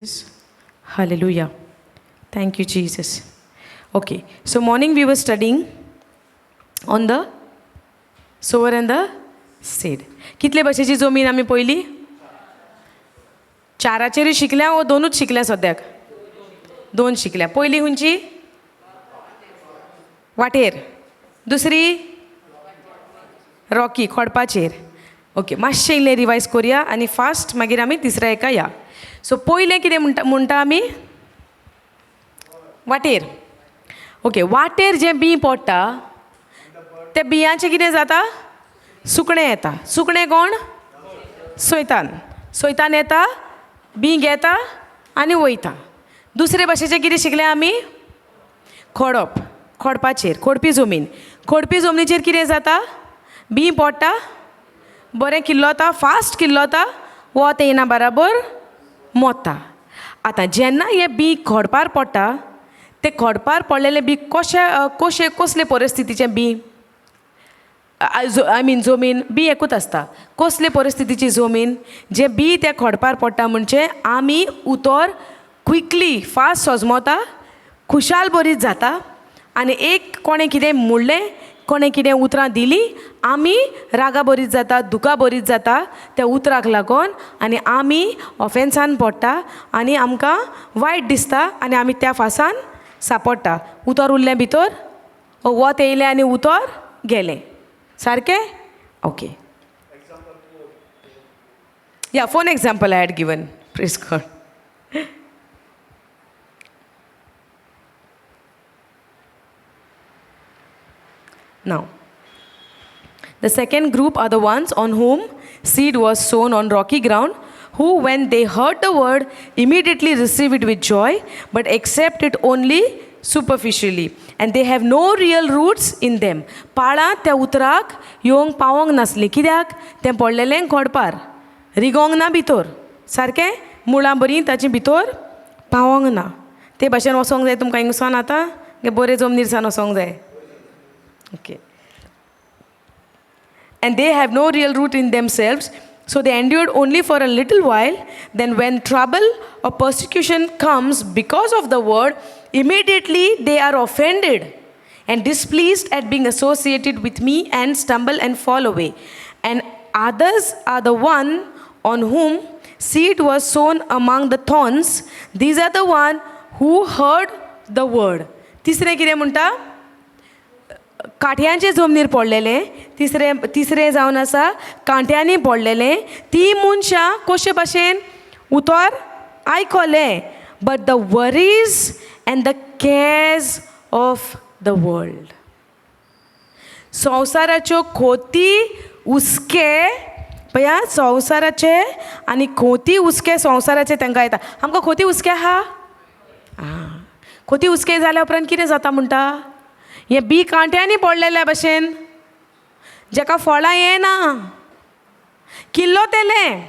Hallelujah. Thank you, Jesus. Okay, so morning we were studying on the sower and the seed. कितले भाशेची जमीन आमी पयली? चाराचेरूय शिकल्या वो दोनूच शिकल्या सद्याक? दोन शिकल्या. पयली खंयची? वाटेर. दुसरी? रॉकी खोडपाचेर. ओके, मातशें इल्लें रिवायज करुया आनी फास्ट मागीर आमी तिसऱ्या एका या. सो पयलें कितें म्हणटा आमी? वाटेर. ओके, वाटेर जें बी पडटा त्या बियांचें कितें जाता? सुकणें येता. सुकणें कोण? सैतान. सैतान येता, बी घेता आनी वयता. दुसरे भाशेचें कितें शिकलें आमी? खोडप. खोडपाचेर. खोडपी जमीन. खोडपी जमनीचेर कितें जाता? बी पडटा, बरें किल्लोता, फास्ट किल्लोता, वत येना बराबर मोता. आतां जेन्ना हें बी खोडपार पडटा, तें खोडपार पडलेलें बी कसले परिस्थितीचें बी? आय मीन जमीन बी एकूच आसता. कसले परिस्थितीची जमीन? जें बी त्या खोडपार पडटा म्हणजे आमी उतर क्विकली फास्ट सजमोता, खुशाल बरीच जाता आनी एक कोणें कितें म्हणलें, कोणें कितें उतरां दिलीं, आमी रागा बरीच जाता, दुका बरीच जाता त्या उतराक लागून आनी आमी ऑफेन्सान पडटा आनी आमकां वायट दिसता आनी आमी त्या फासान सांपडटा. उतर उरलें भितर, वत येयलें आनी उतर गेलें. सारकें? ओके. या, phone example I had given. Praise God. Now, the second group are the ones on whom seed was sown on rocky ground, who when they heard the word immediately receive it with joy, but accept it only superficially, and they have no real roots in them. पाळां त्या उतराक येवंक पावोंक नासलीं. कित्याक? तें पडलेलें खोडपार, रिगोंक ना भितर. सारकें? मुळां बरीं ताची भितर पावोंक ना. ते भाशेन वचोंक जाय तुमकां हिंगसान आतां, बरे जमनीर वचोंक जाय. Okay. And they have no real root in themselves, so they endured only for a little while. Then when trouble or persecution comes because of the word, immediately they are offended and displeased at being associated with me and stumble and fall away. And others are the one on whom seed was sown among the thorns. These are the one who heard the word. तिसरे कितें म्हणटा? कांट्यांचे जमनीर पडलेले. तिसरें जावन आसा कांट्यांनी पडलेले. ती मनशां कशे भाशेन उतर आयकलें, but the worries and the cares of the world. संवसाराच्यो खोती हुस्के पळया, संवसाराचे आनी खोती हुस्के संवसाराचे तांकां येता. आमकां खोती हुस्के आहा? खोती हुस्के जाल्या उपरांत कितें जाता म्हणटा? हें बी कांट्यांनी पडलेल्या भाशेन जेका फळां येना, किल्लो तेलें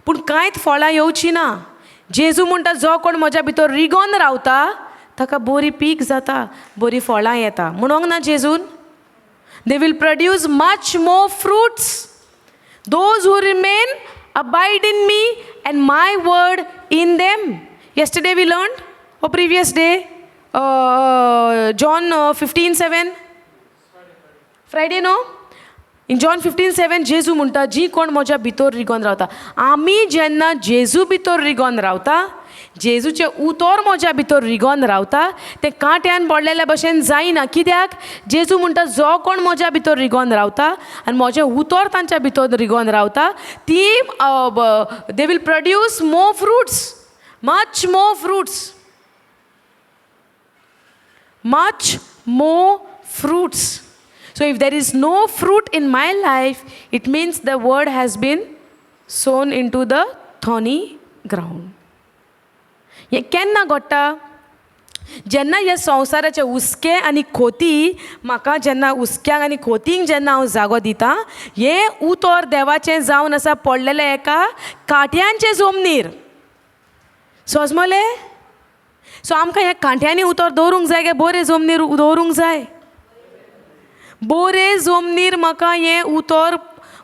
पूण कांयच फळां येवची ना. जेजू म्हणटा जो कोण म्हज्या भितर रिगोन रावता ताका बरी पीक जाता, बरी फळां येता. म्हणोंक ना जेजून? They will produce much more fruits. Those who remain abide in me and my word in them. Yesterday we learned, or previous day, John 15:7. Friday, no? In John 15:7 जेजू म्हणटा जी कोण म्हज्या भितर रिगोन रावता. आमी जेन्ना जेजू भितर रिगोन रावता, जेजूचे उतर म्हज्या भितर रिगोन रावता, तें कांट्यान पडलेल्या भशेन जायना. कित्याक? जेजू म्हणटा जो कोण म्हज्या भितर रिगोन रावता आनी म्हजें उतर तांच्या भितर रिगोन रावता, ती दे will produce more fruits, much more fruits. Much more fruits. So if there is no fruit in my life, it means the word has been sown into the thorny ground. हे केन्ना घडटा? जेन्ना हे संवसाराचे हुस्के आनी खोती म्हाका, जेन्ना हुस्क्यांक आनी खोतींक जेन्ना हांव जागो दिता, हें उतर देवाचें जावन आसा पडलेलें एका कांट्यांचे जमनीर. समजलें? सो आमकां हे कांट्यांनी उतर दवरूंक जाय काय बरे जमनीर दवरूंक जाय? बरे जमनीर म्हाका हें उतर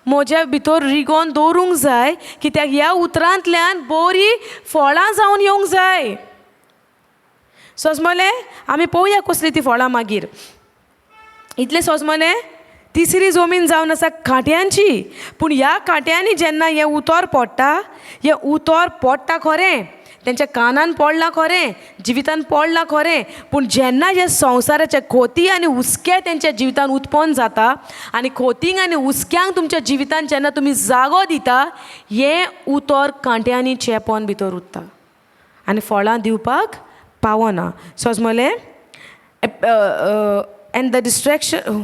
म्हज्या भितर रिगोन दवरूंक जाय, कित्याक ह्या उतरांतल्यान बरी फळां जावन येवंक जाय. सोजमोले आमी पळोवया कसली ती फळां मागीर. इतलें सोजमोलें तिसरी जमीन जावन आसा कांट्यांची. पूण ह्या कांट्यांनी जेन्ना हें उतर पडटा, हें उतर पडटा खरें, तेंच्या कानान पडलां खरें, जिवितान पडलां खरें, पूण जेन्ना हे संवसाराचे खोती आनी उस्के तेंच्या जिवितान उत्पन्न जाता आनी खोतींक आनी उस्क्यांक तुमच्या जिवितान जेन्ना तुमी जागो दिता, हें उतर कांट्यांनी चेपोन भितर उरता आनी फळां दिवपाक पावना. सोजमोले and the distraction.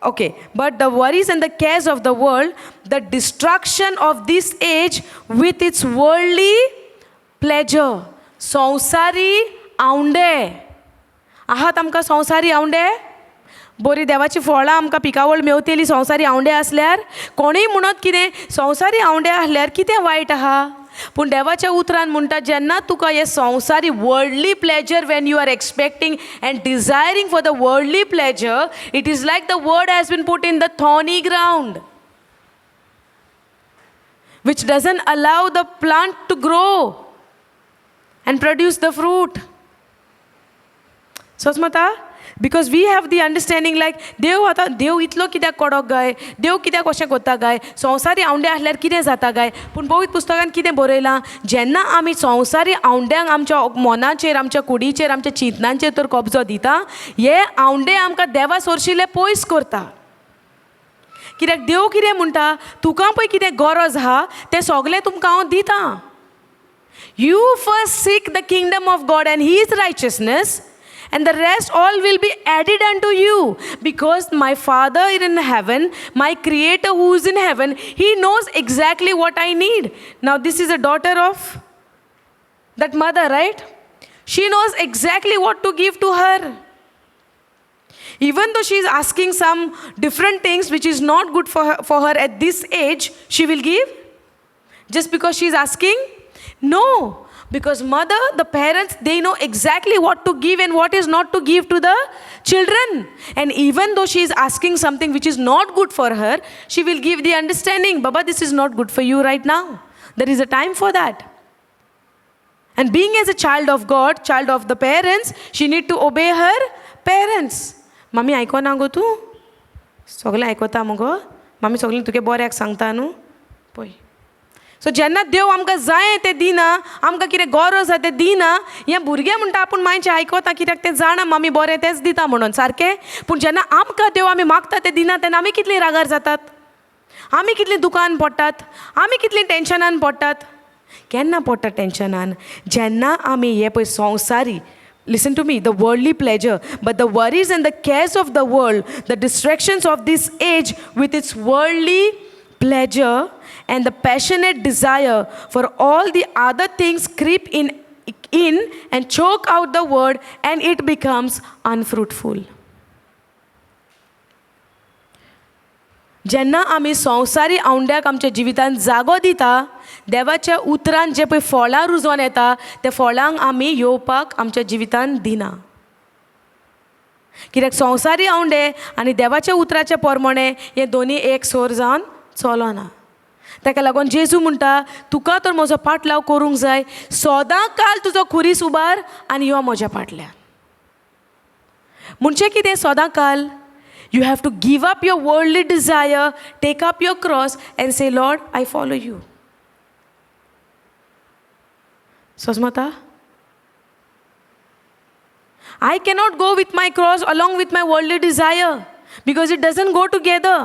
Okay, but the worries and the cares of the world, the destruction of this age with its worldly pleasure. संवसारी आवंडे. आहात आमकां संवसारी आवंडे? बरी देवाची फळां आमकां पिकावळ मेवतेली संवसारी आवंडे आसल्यार? कोणीय म्हणत कितें संवसारी आवंडे आसल्यार कितें वायट आहा? पूण देवाच्या उतरान म्हणटा, जेन्ना तुका हे संवसारी worldly pleasure, when you are expecting and desiring for the worldly pleasure, it is like the word has been put in the thorny ground which doesn't allow the plant to grow and produce the fruit. So smata, because we have the understanding like देव इतलो कित्याक कडक गाय, देव कित्याक अशें कोत्ता गाय, संवसारी आवंडे आसल्यार कितें जाता गाय. पूण पवित्र पुस्तकान कितें बरयलां, जेन्ना आमी संवसारी आवंड्यांक आमच्या मनाचेर, आमच्या कुडीचेर, आमच्या चिंतनांचेर तर कब्जो दिता, हे आवंडे आमकां देवा सोरशिल्ले पयस करता. कित्याक देव कितें म्हणटा, तुका पळय कितें गरज आहा तें सगळें तुमकां हांव दितां. You first seek the kingdom of God and His righteousness, and the rest all will be added unto you. Because my Father in heaven, my Creator who is in heaven, He knows exactly what I need. Now this is a daughter of that mother, right? She knows exactly what to give to her. Even though she is asking some different things which is not good for her at this age, she will give? Just because she is asking? No, because mother, the parents, they know exactly what to give and what is not to give to the children. And even though she is asking something which is not good for her, she will give the understanding, Baba, this is not good for you right now. There is a time for that. And being as a child of God, child of the parents, she need to obey her parents. Mami, aiko na go tu? Sogle aikota mugo? Mami sogle tuke boryak sangta nu? Poi. सो जेन्ना देव आमकां जाय तें दिना, आमकां कितें गरज आसा तें दिना, हें भुरगें म्हणटा आपूण मातशें आयकता कित्याक तें जाणा आमी बरें तेंच दिता म्हणून, सारकें. पूण जेन्ना आमकां देव आमी मागता तें दिना तेन्ना आमी कितलीं रागार जातात, आमी कितलीं दुकान पडटात, आमी कितलीं टेन्शनान पडटात. केन्ना पडटा टेन्शनान? जेन्ना आमी हे पळय संवसारी, listen to me, the worldly pleasure, but the worries and the cares of the world, the distractions of this age with its worldly pleasure and the passionate desire for all the other things creep in and choke out the word, and it becomes unfruitful. जेन्ना आमी संवसारी आवंड्याक आमच्या जिवितान जागो दिता, देवाच्या उतरान जे पळय फळां रुजोन येता, त्या फळांक आमी येवपाक आमच्या जिवितान दिना. कित्याक संवसारी आवंडे आनी देवाच्या उतराचे प्रमाणे हे दोनी एक सोर जावन चलना. ताका लागून जेजू म्हणटा, तुका तर म्हजो पाटलाव करूंक जाय, सदां काल तुजो खुरीस उबार आनी यो म्हज्या फाटल्यान. म्हणजे कितें सदां काल? You have to give up your worldly desire, take up your cross and say, Lord, I follow you. Sosmata? I cannot go with my cross along with my worldly desire because it doesn't go together.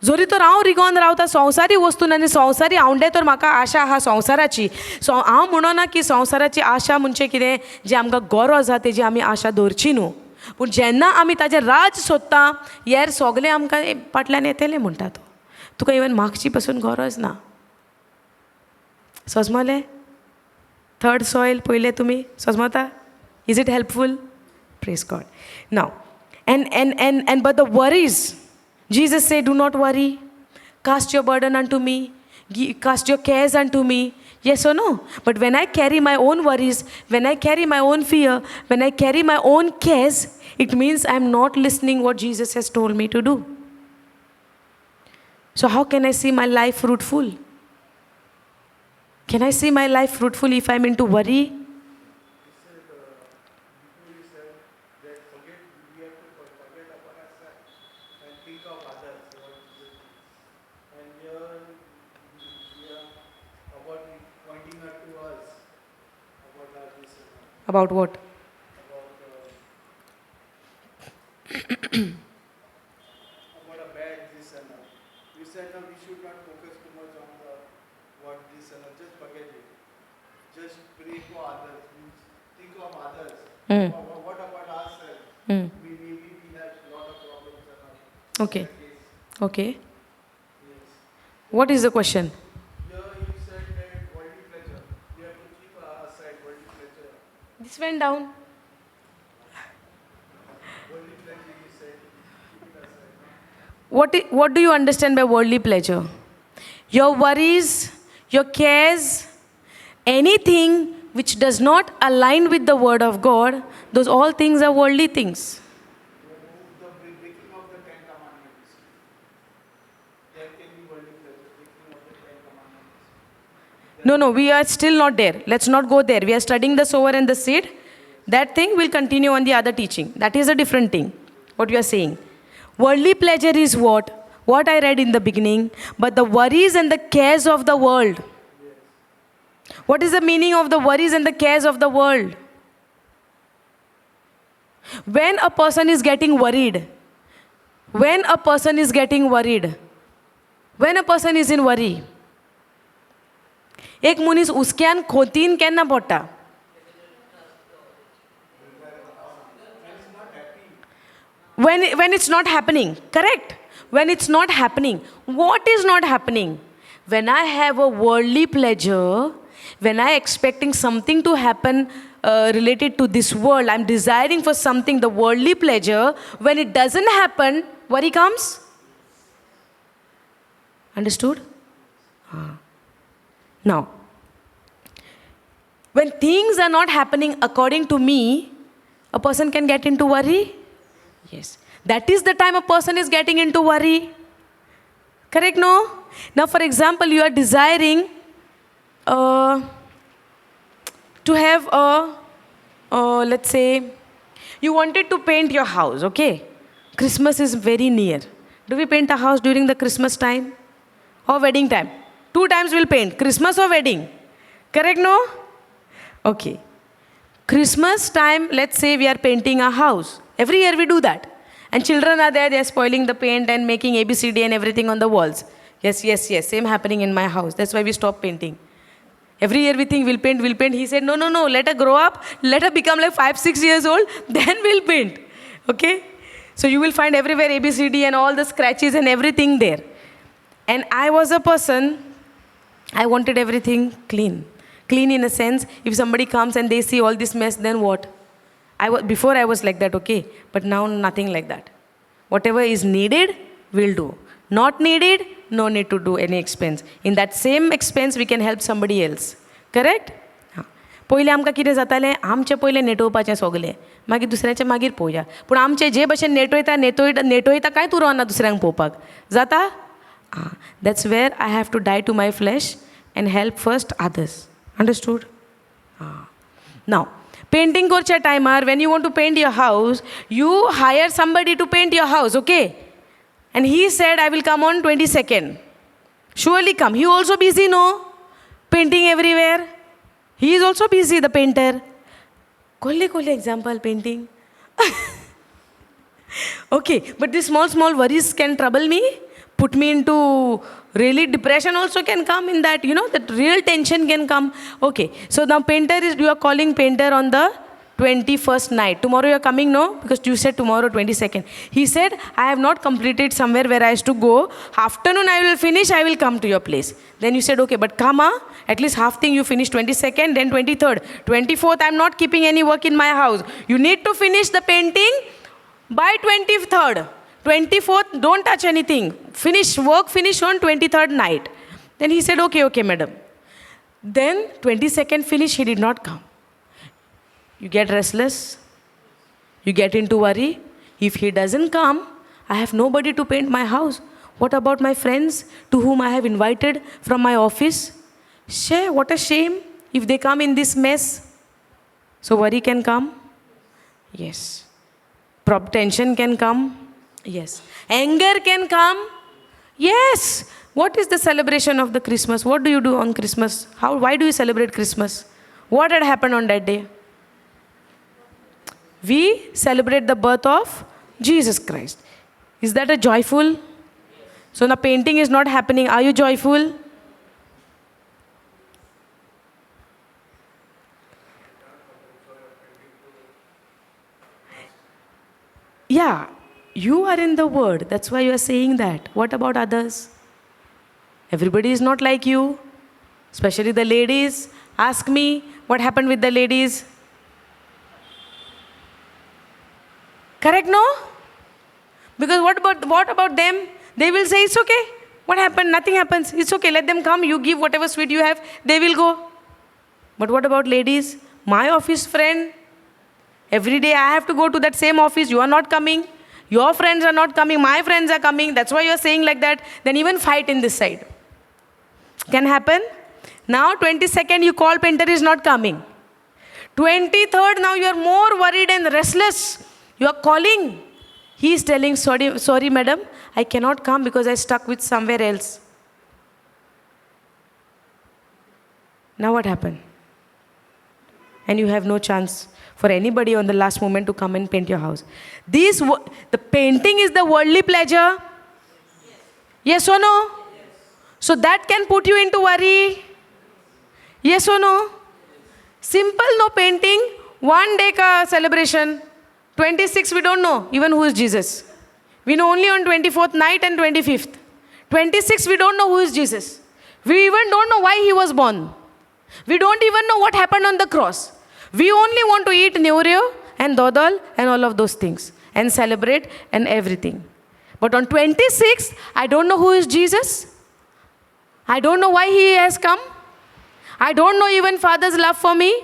जोरी तर हांव रिगोन रावता संवसारी वस्तून आनी संवसारी आवंडे तर म्हाका आशा आहा संवसाराची. हांव म्हणना की संवसाराची आशा म्हणजे कितें, जे आमकां गरज आहा तेजी आमी आशा दवरची न्हू. पूण जेन्ना आमी ताजें राज सोदता, हेर सगलें आमकां फाटल्यान येतलें म्हणटा तो. तुका इवन मागची पासून गरज ना. सोजमले? थर्ड सॉयल पयलें तुमी? सोजमता? Is it helpful? Praise God. Now and but the worries, Jesus said, do not worry, cast your burden unto me, cast your cares unto me. Yes or no? But when I carry my own worries, when I carry my own fear, when I carry my own cares, it means I am not listening what Jesus has told me to do. So how can I see my life fruitful? Can I see my life fruitful if I'm into worry? About what? Hmm. Hmm. Okay. Okay. What is the question? This went down. What do you understand by worldly pleasure? Your worries, your cares, anything which does not align with the word of God, those all things are worldly things. No, we are still not there. Let's not go there. We are studying the sower and the seed. That thing will continue on the other teaching. That is a different thing, what you are saying. Worldly pleasure is what? What I read in the beginning. But the worries and the cares of the world. What is the meaning of the worries and the cares of the world? When a person is getting worried, when a person is in worry, एक मनीस उस्क्यान खोतीन केन्ना पडटा? When it's not happening, correct? When it's not happening. What is not happening? When I have a worldly pleasure, when I expecting something to happen related to this world, I'm desiring for something, the worldly pleasure, when it doesn't happen, worry comes. Understood? Now, when things are not happening according to me, a person can get into worry. Yes. That is the time a person is getting into worry. Correct, no? Now, for example, you are desiring to have let's say, you wanted to paint your house, okay? Christmas is very near. Do we paint a house during the Christmas time or wedding time? 2 times we'll paint, Christmas or wedding. Correct, no? Okay. Christmas time, let's say we are painting a house. Every year we do that. And children are there, they're spoiling the paint and making ABCD and everything on the walls. Yes. Same happening in my house. That's why we stopped painting. Every year we think we'll paint. He said, no, let her grow up. Let her become like 5-6 years old. Then we'll paint. Okay? So you will find everywhere ABCD and all the scratches and everything there. And I was a person, I wanted everything clean. Clean in a sense, if somebody comes and they see all this mess, then what? Before I was like that, okay? But now nothing like that. Whatever is needed, we'll do. Not needed, no need to do any expense. In that same expense, we can help somebody else. Correct? पहिले आमकां कितें जातालें, आमचें पयलें नेटोवपाचें सगलें, मागीर दुसऱ्याचें मागीर पळोवया. पूण आमचें जे भशेन नेटोयता कांयच उरोना दुसऱ्यांक पळोवपाक. जाता? That's where I have to die to my flesh and help first others. Understood? Now, painting korच्या टायमार, when you want to paint your house, you hire somebody to paint your house, okay? And he said, I will come on 22nd. Surely come. He also busy, no? Painting everywhere. He is also busy, the painter. Kolle example painting. Okay, but these small worries can trouble me, put me into really depression also can come in that, that real tension can come. Okay, so now you are calling painter on the 21st night. Tomorrow you are coming, no? Because you said tomorrow 22nd. He said, I have not completed somewhere where I used to go. Afternoon I will finish, I will come to your place. Then you said, okay, but come, at least half thing you finish 22nd, then 23rd. 24th, I am not keeping any work in my house. You need to finish the painting by 23rd. 24th, don't touch anything. Finish on 23rd night. Then he said, okay, madam. Then 22nd finish, he did not come. You get restless. You get into worry. If he doesn't come, I have nobody to paint my house. What about my friends to whom I have invited from my office? What a shame if they come in this mess. So worry can come? Yes. Tension can come? Yes. Anger can come? Yes. What is the celebration of the Christmas? What do you do on Christmas? Why do you celebrate Christmas? What had happened on that day? We celebrate the birth of Jesus Christ. Is that a joyful? So the painting is not happening. Are you joyful? Yeah, you are in the word. That's why you are saying that. What about others? Everybody is not like you, especially the ladies. Ask me what happened with the ladies. Correct, no? Because what about them? They will say, it's okay. What happened? Nothing happens. It's okay. Let them come. You give whatever sweet you have. They will go. But what about ladies? My office friend. Every day I have to go to that same office. You are not coming. Your friends are not coming. My friends are coming. That's why you are saying like that. Then even fight in this side. Can happen. Now 22nd you call, painter is not coming. 23rd now you are more worried and restless. You are calling. He is telling, sorry madam, I cannot come because I stuck with somewhere else. Now what happened? And you have no chance for anybody on the last moment to come and paint your house. The painting is the worldly pleasure. Yes or no? So that can put you into worry. Yes or no? Simple, no painting. One day ka celebration. 26 we don't know even who is Jesus. We know only on 24th night and 25th. 26 we don't know who is Jesus. We even don't know why he was born. We don't even know what happened on the cross. We only want to eat Neureo and Dodal and all of those things and celebrate and everything. But on 26th, I don't know who is Jesus. I don't know why he has come. I don't know even Father's love for me.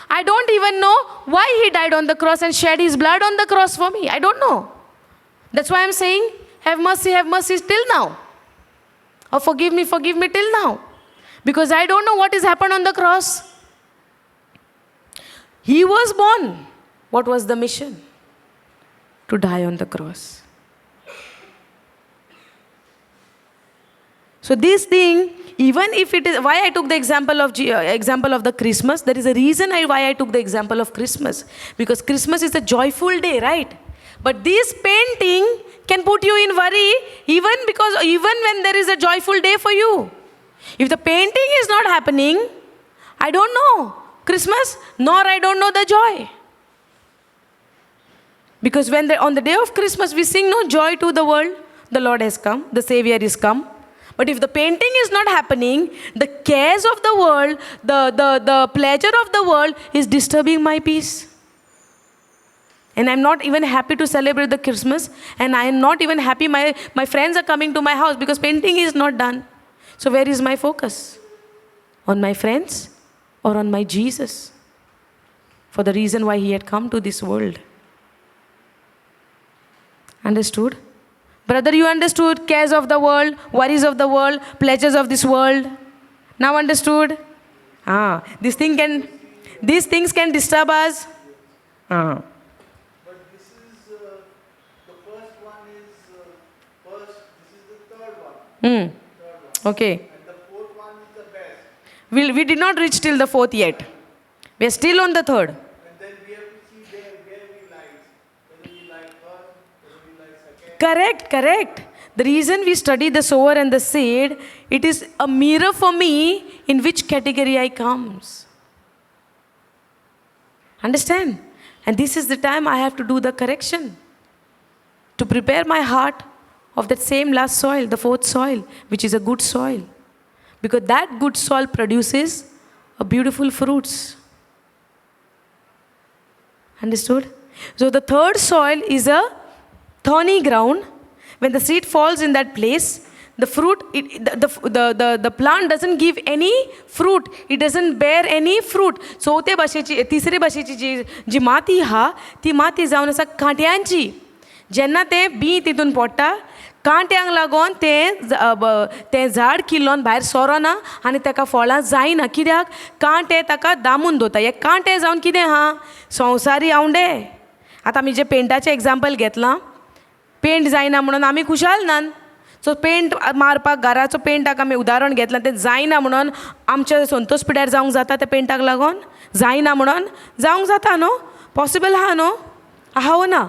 I don't even know why he died on the cross and shed his blood on the cross for me. I don't know. That's why I'm saying, have mercy till now. Or forgive me till now. Because I don't know what has happened on the cross. He was born. What was the mission? To die on the cross. So this thing, even if it is, why I took the example of the Christmas, there is a reason why I took the example of Christmas. Because Christmas is a joyful day, right? But this painting can put you in worry even when there is a joyful day for you. If the painting is not happening, I don't know Christmas, nor I don't know the joy. Because on the day of Christmas, we sing, no, joy to the world, the Lord has come, the Savior is come. But if the painting is not happening, the cares of the world, the pleasure of the world is disturbing my peace. And I'm not even happy to celebrate the Christmas. And I am not even happy my friends are coming to my house because painting is not done. So where is my focus? On my friends or on my Jesus? For the reason why he had come to this world. Understood? Brother, you understood cares of the world, worries of the world, pleasures of this world. Now understood? These things can disturb us. But this is, the first one is first, this is the third one. Okay. And the fourth one is the best. We did not reach till the fourth yet. We are still on the third. And then we have to see where we like. Whether we like first, whether we like second. Correct. The reason we study the sower and the seed, it is a mirror for me in which category I comes. Understand? And this is the time I have to do the correction. To prepare my heart of that same last soil, the fourth soil, which is a good soil. Because that good soil produces a beautiful fruits. Understood? So the third soil is a thorny ground. When the seed falls in that place, the fruit, the plant doesn't give any fruit. It doesn't bear any fruit. चौथे भाषेची, तिसरे भाषेची जी माती हा, ती माती जाऊन असा कांट्यांची. जेन्ना ते बी तितून पडटा, कांट्यांक लागून तें झाड किल्लोन भायर सरोना आनी ताका फळां जायना. कित्याक? कांटे ताका दामून दवरता. हे कांटे जावन कितें आहा? संवसारी आवंडे. आतां आमी जे पेंटाचें एग्जाम्पल घेतलां, पेंट जायना म्हणून आमी खुशाल नान. सो पेंट मारपाक, घराचो पेंटाक आमी उदाहरण घेतलां, तें जायना म्हणून आमच्या संतोष पिड्यार जावंक जाता त्या पेंटाक लागून? जायना म्हणून जावंक जाता न्हू? पॉसिबल आहा न्हू? आहा वो ना?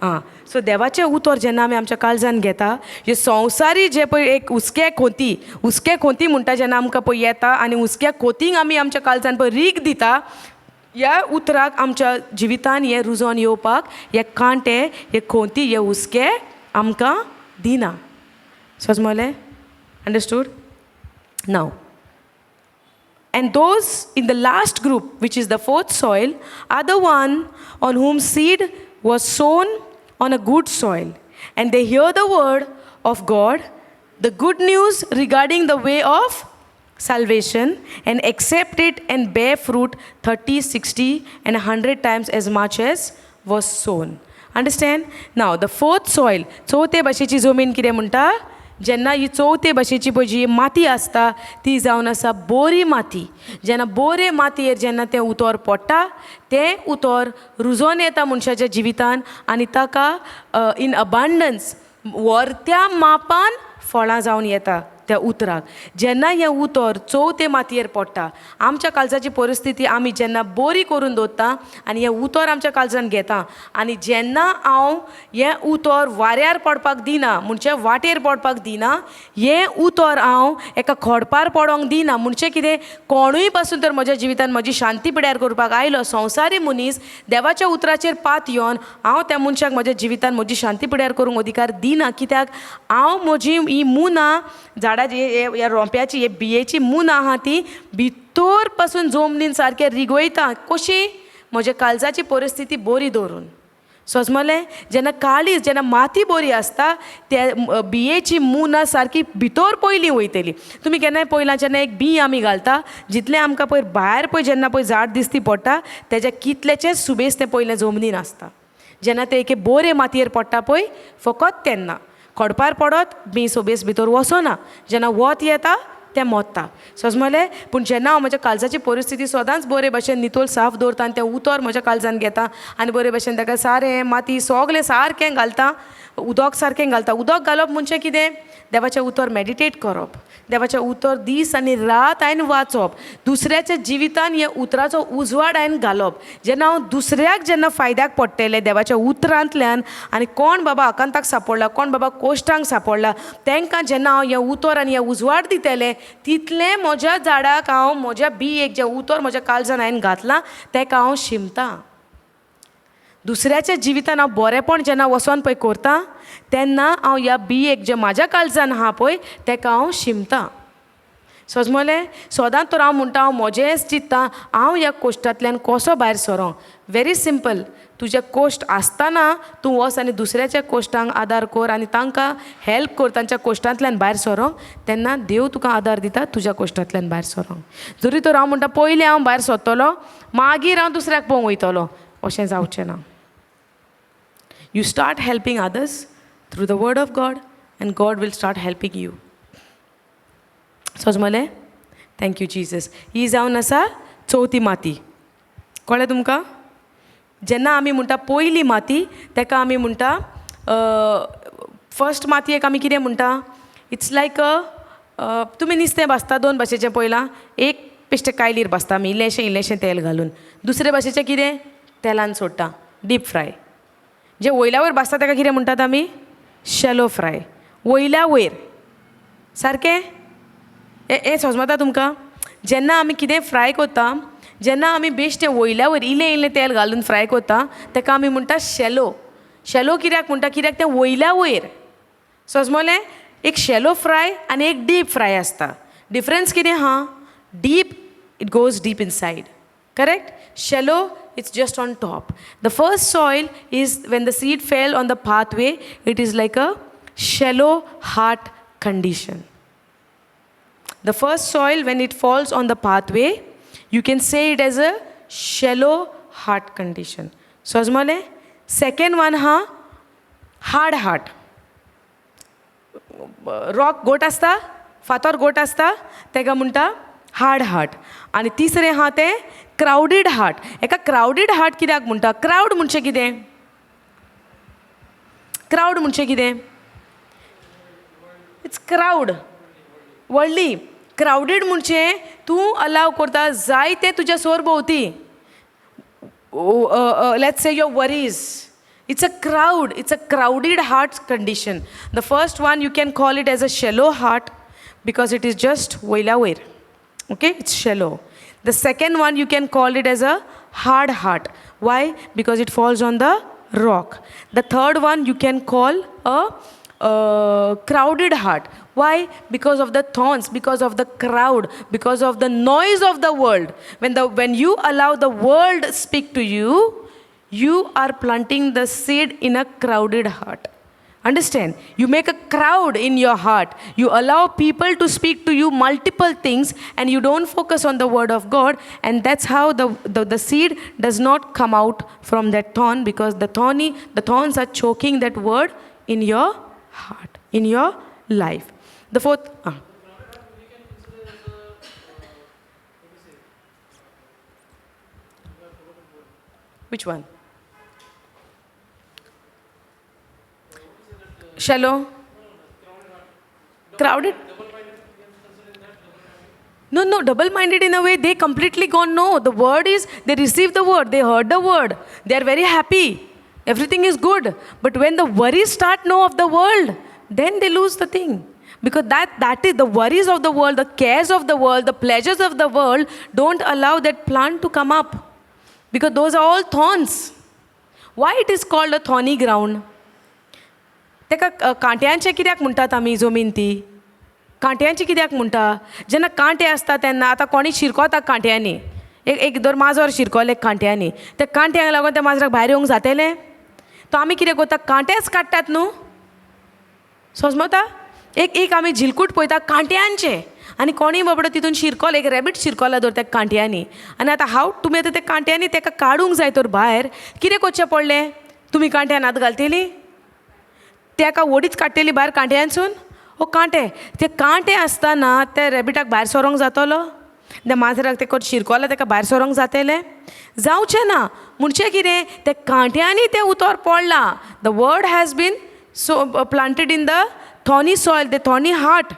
आं. सो देवाचें उतर जेन्ना आमी आमच्या काळजान घेता, हे संवसारी जे पळय एक उस्के खोंती म्हणटा जेन्ना आमकां पळय येता आनी उस्क्या खोंतींक आमी आमच्या काळजान पळय रीग दिता, ह्या उतराक आमच्या जिवितान हे रुजोन येवपाक हे कांटे, हे खोंती, हे उस्के आमकां दिना. समजलें? Understood? Now. And those in the last group, which is the fourth soil, are the one on whom seed was sown on a good soil. And they hear the word of God, the good news regarding the way of salvation, and accept it and bear fruit 30, 60, and 100 times as much as was sown. Understand? Now, the fourth soil, चौथे भाशेची जमीन कितें म्हणटा? जेन्ना ही चवथे भाशेची पळय जी माती आसता ती जावन आसा बोरी माती. जेन्ना बोरे मातयेर जेन्ना तें उतर पडटा, तें उतर रुजोन येता मनशाच्या जिवितान आनी ताका इन अबांडन्स व्हरत्या मापान फळां जावन येता त्या उतराक. जेन्ना हें उतर चवथे मातयेर पडटा, आमच्या काळजाची परिस्थिती आमी जेन्ना बरी करून दवरता आनी हें उतर आमच्या काळजान घेता, आनी जेन्ना हांव हें उतर वाऱ्यार पडपाक दिना, म्हणजे वाटेर पडपाक दिना, हें उतर हांव एका खोडपार पडोंक दिना. म्हणजे कितें? कोणूय पासून तर म्हज्या जिवितान म्हजी शांती पिड्यार करपाक आयलो संवसारी मनीस देवाच्या उतराचेर पात येवन हांव त्या मनशाक म्हज्या जिवितान म्हजी शांती पिड्यार करूंक अधिकार दिना. कित्याक? हांव म्हजी ही मुनां झाडाची, ह्या रोंप्याची, हे बियेची मून आहा ती भितर पासून जमनीन सारकें रिगवयता. कशी? म्हज्या काळजाची परिस्थिती बरी दवरून. समजलें? जेन्ना काळीज, जेन्ना माती बरी आसता, त्या बियेची मुनां सारकी भितर पयलीं वयतली. तुमी केन्नाय पयलां जेन्ना एक बी आमी घालता, जितलें आमकां पयर भायर पळय जेन्ना पळय झाड दिसती पडटा, तेज्या कितलेचेच सुबेज तें पयलें जमनीन आसता. जेन्ना तें एके बोरे मातयेर पडटा पळय, फकत तेन्ना खोडपार पडत बी सोबेस भितर वचना. जेन्ना वत येता तें मोडटा. समजलें? पूण जेन्ना हांव म्हज्या काळजाची परिस्थिती सदांच बरे भशेन नितळ साफ दवरता आनी तें उतर म्हज्या काळजान घेता आनी बरे भशेन ताका सारें माती सगलें सारकें घालता, उदक सारकें घालता. उदक घालप म्हणजे कितें? देवाचें उतर मेडिटेट करप, देवाचें उतर दीस आनी रात हांवें वाचप, दुसऱ्याच्या जिवितान हे उतराचो उजवाड हांवें घालप. जेन्ना हांव दुसऱ्याक जेन्ना फायद्याक पडटलें देवाच्या उतरांतल्यान, आनी कोण बाबा आकांताक सांपडला, कोण बाबा कोश्टांक सांपडला, तांकां जेन्ना हांव हें उतर आनी हें उजवाड दितलें, तितलें म्हज्या झाडाक हांव, म्हज्या बियेक जें उतर म्हज्या काळजान हांवें घातलां ताका हांव शिमतां. दुसऱ्याच्या जिवितान हांव बरेंपण जेन्ना वचोन पळय करता, तेन्ना हांव ह्या बियेक जें म्हाज्या काळजान आहा पळय ताका हांव शिमतां. समजलें? सदांच तर हांव म्हणटा, हांव म्हजेंच चिंत्तां हांव ह्या कोश्टांतल्यान कसो भायर सरों. Very simple. तुजे कोश्ट आसतना तूं वच आनी दुसऱ्याच्या कोश्टांक आदार कर आनी तांकां हेल्प कर तांच्या कोश्टांतल्यान भायर सरोंक, तेन्ना देव तुका आदार दिता तुज्या कोश्टांतल्यान भायर सरोंक. जरी तर हांव म्हणटा पयलीं हांव भायर सरतलो, मागीर हांव दुसऱ्याक पळोवंक वयतलो, अशें जावचें ना. You start helping others through the word of God and God will start helping you. समजलें? Thank you Jesus. ही जावन आसा चवथी माती. कळ्ळें तुमकां? जेन्ना आमी म्हणटा पयली माती, ताका आमी म्हणटा फर्स्ट मातयेक आमी कितें म्हणटा? इट्स लायक तुमी नुस्तें भाजता दोन भाशेचें पयलां. एक बेश्टें कायलीर भाजता आमी इल्लेशें तेल घालून. दुसरे भाशेचें कितें? तेलान सोडटा, डीप फ्राय. जे वयल्या वयर भाजता ताका कितें म्हणटात आमी? Shallow fry. वयल्या वयर सारकें? हें समजता तुमकां? जेन्ना आमी कितें फ्राय करता, जेन्ना आमी बेश्टें वयल्या वयर इल्लें तेल घालून फ्राय करता ताका आमी म्हणटा शॅलो. शॅलो कित्याक म्हणटा? कित्याक तें वयल्या वयर. समजलें? एक शॅलो फ्राय आनी एक डीप फ्राय आसता. डिफरन्स कितें आहा? Deep, it goes deep inside. Correct? Shallow, it's just on top. The first soil is when the seed fell on the pathway, it is like a shallow heart condition. The first soil, when it falls on the pathway, you can say it as a shallow heart condition. So, second one, hard heart. Rock गोट आसता, फातर गोट आसता, तेका म्हणटा hard heart. आनी तिसरें आहा तें क्रावडीड हार्ट. एका क्रावडीड हार्ट कित्याक म्हणटा? क्रावड म्हणजे कितें? क्रावड म्हणजे कितें? इट्स क्रावड, व्हडली. क्रावडीड म्हणजे तूं अलाव करता जायते तुज्या सोर भोंवती. Let's say your worries. It's a crowd. It's a crowded heart condition. The first one you can call it as a shallow heart because it is just वयल्या वयर. Okay, it's shallow. The second one you can call it as a hard heart. Why? Because it falls on the rock. The third one you can call a crowded heart. Why? Because of the thorns, because of the crowd, because of the noise of the world. When you allow the world speak to you, you are planting the seed in a crowded heart. Understand? You make a crowd in your heart. You allow people to speak to you multiple things and you don't focus on the word of God, and that's how the seed does not come out from that thorn, because the thorns are choking that word in your heart, in your life. The fourth which one? Shallow? Crowded? No, double-minded in a way, they completely gone, no. The word is, they received the word, they heard the word, they are very happy, everything is good. But when the worries start know of the world, then they lose the thing. Because that is the worries of the world, the cares of the world, the pleasures of the world don't allow that plant to come up. Because those are all thorns. Why it is called a thorny ground? तेका कांट्यांचे कित्याक म्हणटात आमी जमीन ती? कांट्यांची कित्याक म्हणटा? जेन्ना कांटे आसता तेन्ना आतां कोणी शिरकोता कांट्यांनी, एक दर माजोर शिरकोलें कांट्यांनी, त्या कांट्यांक लागून त्या माजराक भायर येवंक जातेलें? तो आमी कितें करता? कांटेच काडटात न्हू, समजता? एक आमी झिलकूट पळयता कांट्यांचे, आनी कोणीय बाबडो तितून शिरकोलो, एक रॅबीट शिरकोला दर त्या कांट्यांनी, आनी आतां हांव तुमी आतां त्या कांट्यांनी ताका काडूंक जाय तर भायर, कितें करचें पडलें? तुमी कांट्यान हात घालतली? ताका वडीच काडटली भायर कांट्यांसून? ओ कांटे, ते कांटे आसतना त्या रॅबिटाक भायर सरोंक जातलो? त्या माजराक ते शिरकोला ताका भायर सरोंक जातलें? जावचें ना. म्हणचें कितें? ते कांट्यांनी तें उतर पडलां. The word has been planted in the thorny soil, the thorny heart.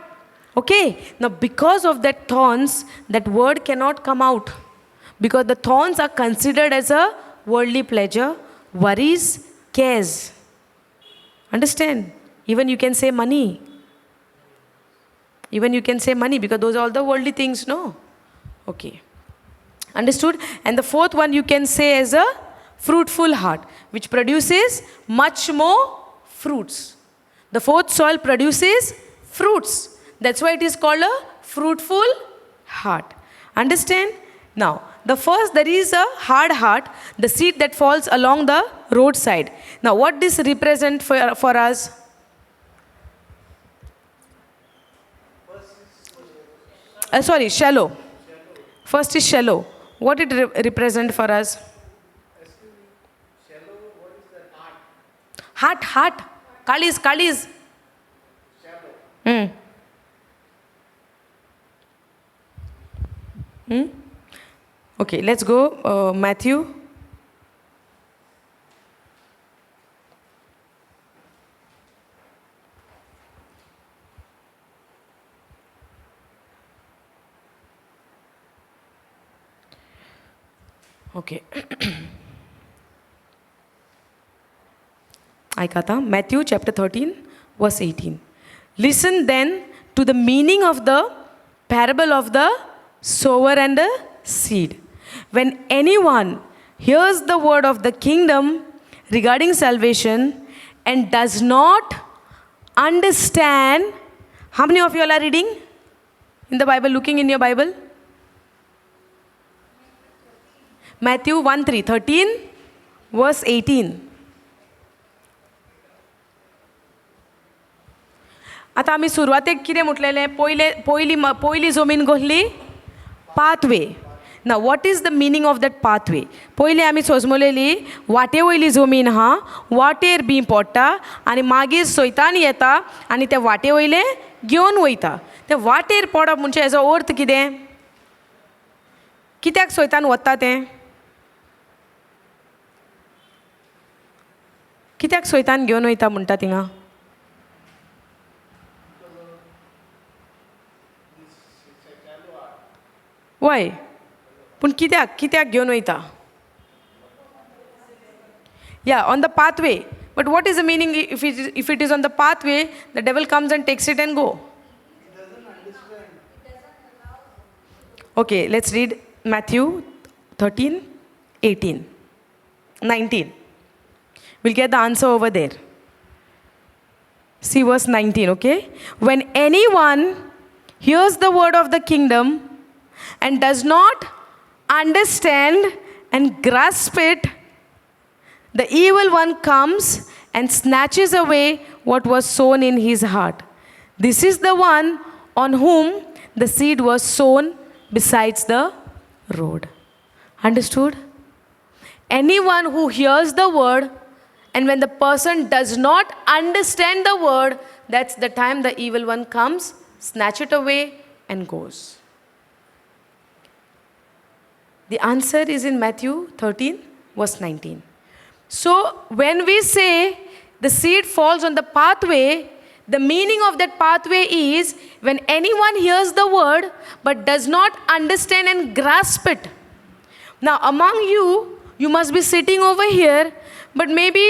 Okay? Now because of that thorns, that word cannot come out. Because the thorns are considered as a worldly pleasure, worries, cares. Understand? Even you can say money. Even you can say money, because those are all the worldly things, no? Okay. Understood? And the fourth one you can say as a fruitful heart, which produces much more fruits. The fourth soil produces fruits. That's why it is called a fruitful heart. Understand? Now, the first, there is a hard heart, the seed that falls along the roadside. Now, what this represent for us? Shallow. First is shallow. What it represent for us? Shallow, what is that? Heart. Kalis. Shallow. Okay, let's go. Matthew. Okay. Matthew chapter 13, verse 18. Listen then to the meaning of the parable of the sower and the seed. When anyone hears the word of the kingdom regarding salvation and does not understand, how many of you all are reading in the Bible, looking in your Bible? Matthew 13, verse 18. आता आमी सुरवातेक कितें म्हटलेलें? पयली जमीन गहली pathway. ना what is the meaning of that pathway. पयलीं आमी सोजमलेली वाटे वयली जमीन आहा, वाटेर बी पडटा आनी मागीर सैतान येता आनी ते वाटे वयले घेवन वयता. ते वाटेर पडप म्हणजे हेजो अर्थ कितें? कित्याक सैतान वता तें? कित्याक सैतान घेवन वयता म्हणटा थिंगा? वय पूण कित्याक कित्याक घेवन वयता? या on the pathway. But what is the meaning if it is on the pathway the devil comes and takes it and go. Okay, let's read Matthew 13, 18, 19. We'll get the answer over there. See verse 19, okay? When anyone hears the word of the kingdom and does not understand and grasp it, the evil one comes and snatches away what was sown in his heart. This is the one on whom the seed was sown besides the road. Understood? Anyone who hears the word and when the person does not understand the word, that's the time the evil one comes, snatch it away and goes. The answer is in Matthew 13 verse 19. So when we say the seed falls on the pathway, the meaning of that pathway is when anyone hears the word but does not understand and grasp it. Now among you, you must be sitting over here, but maybe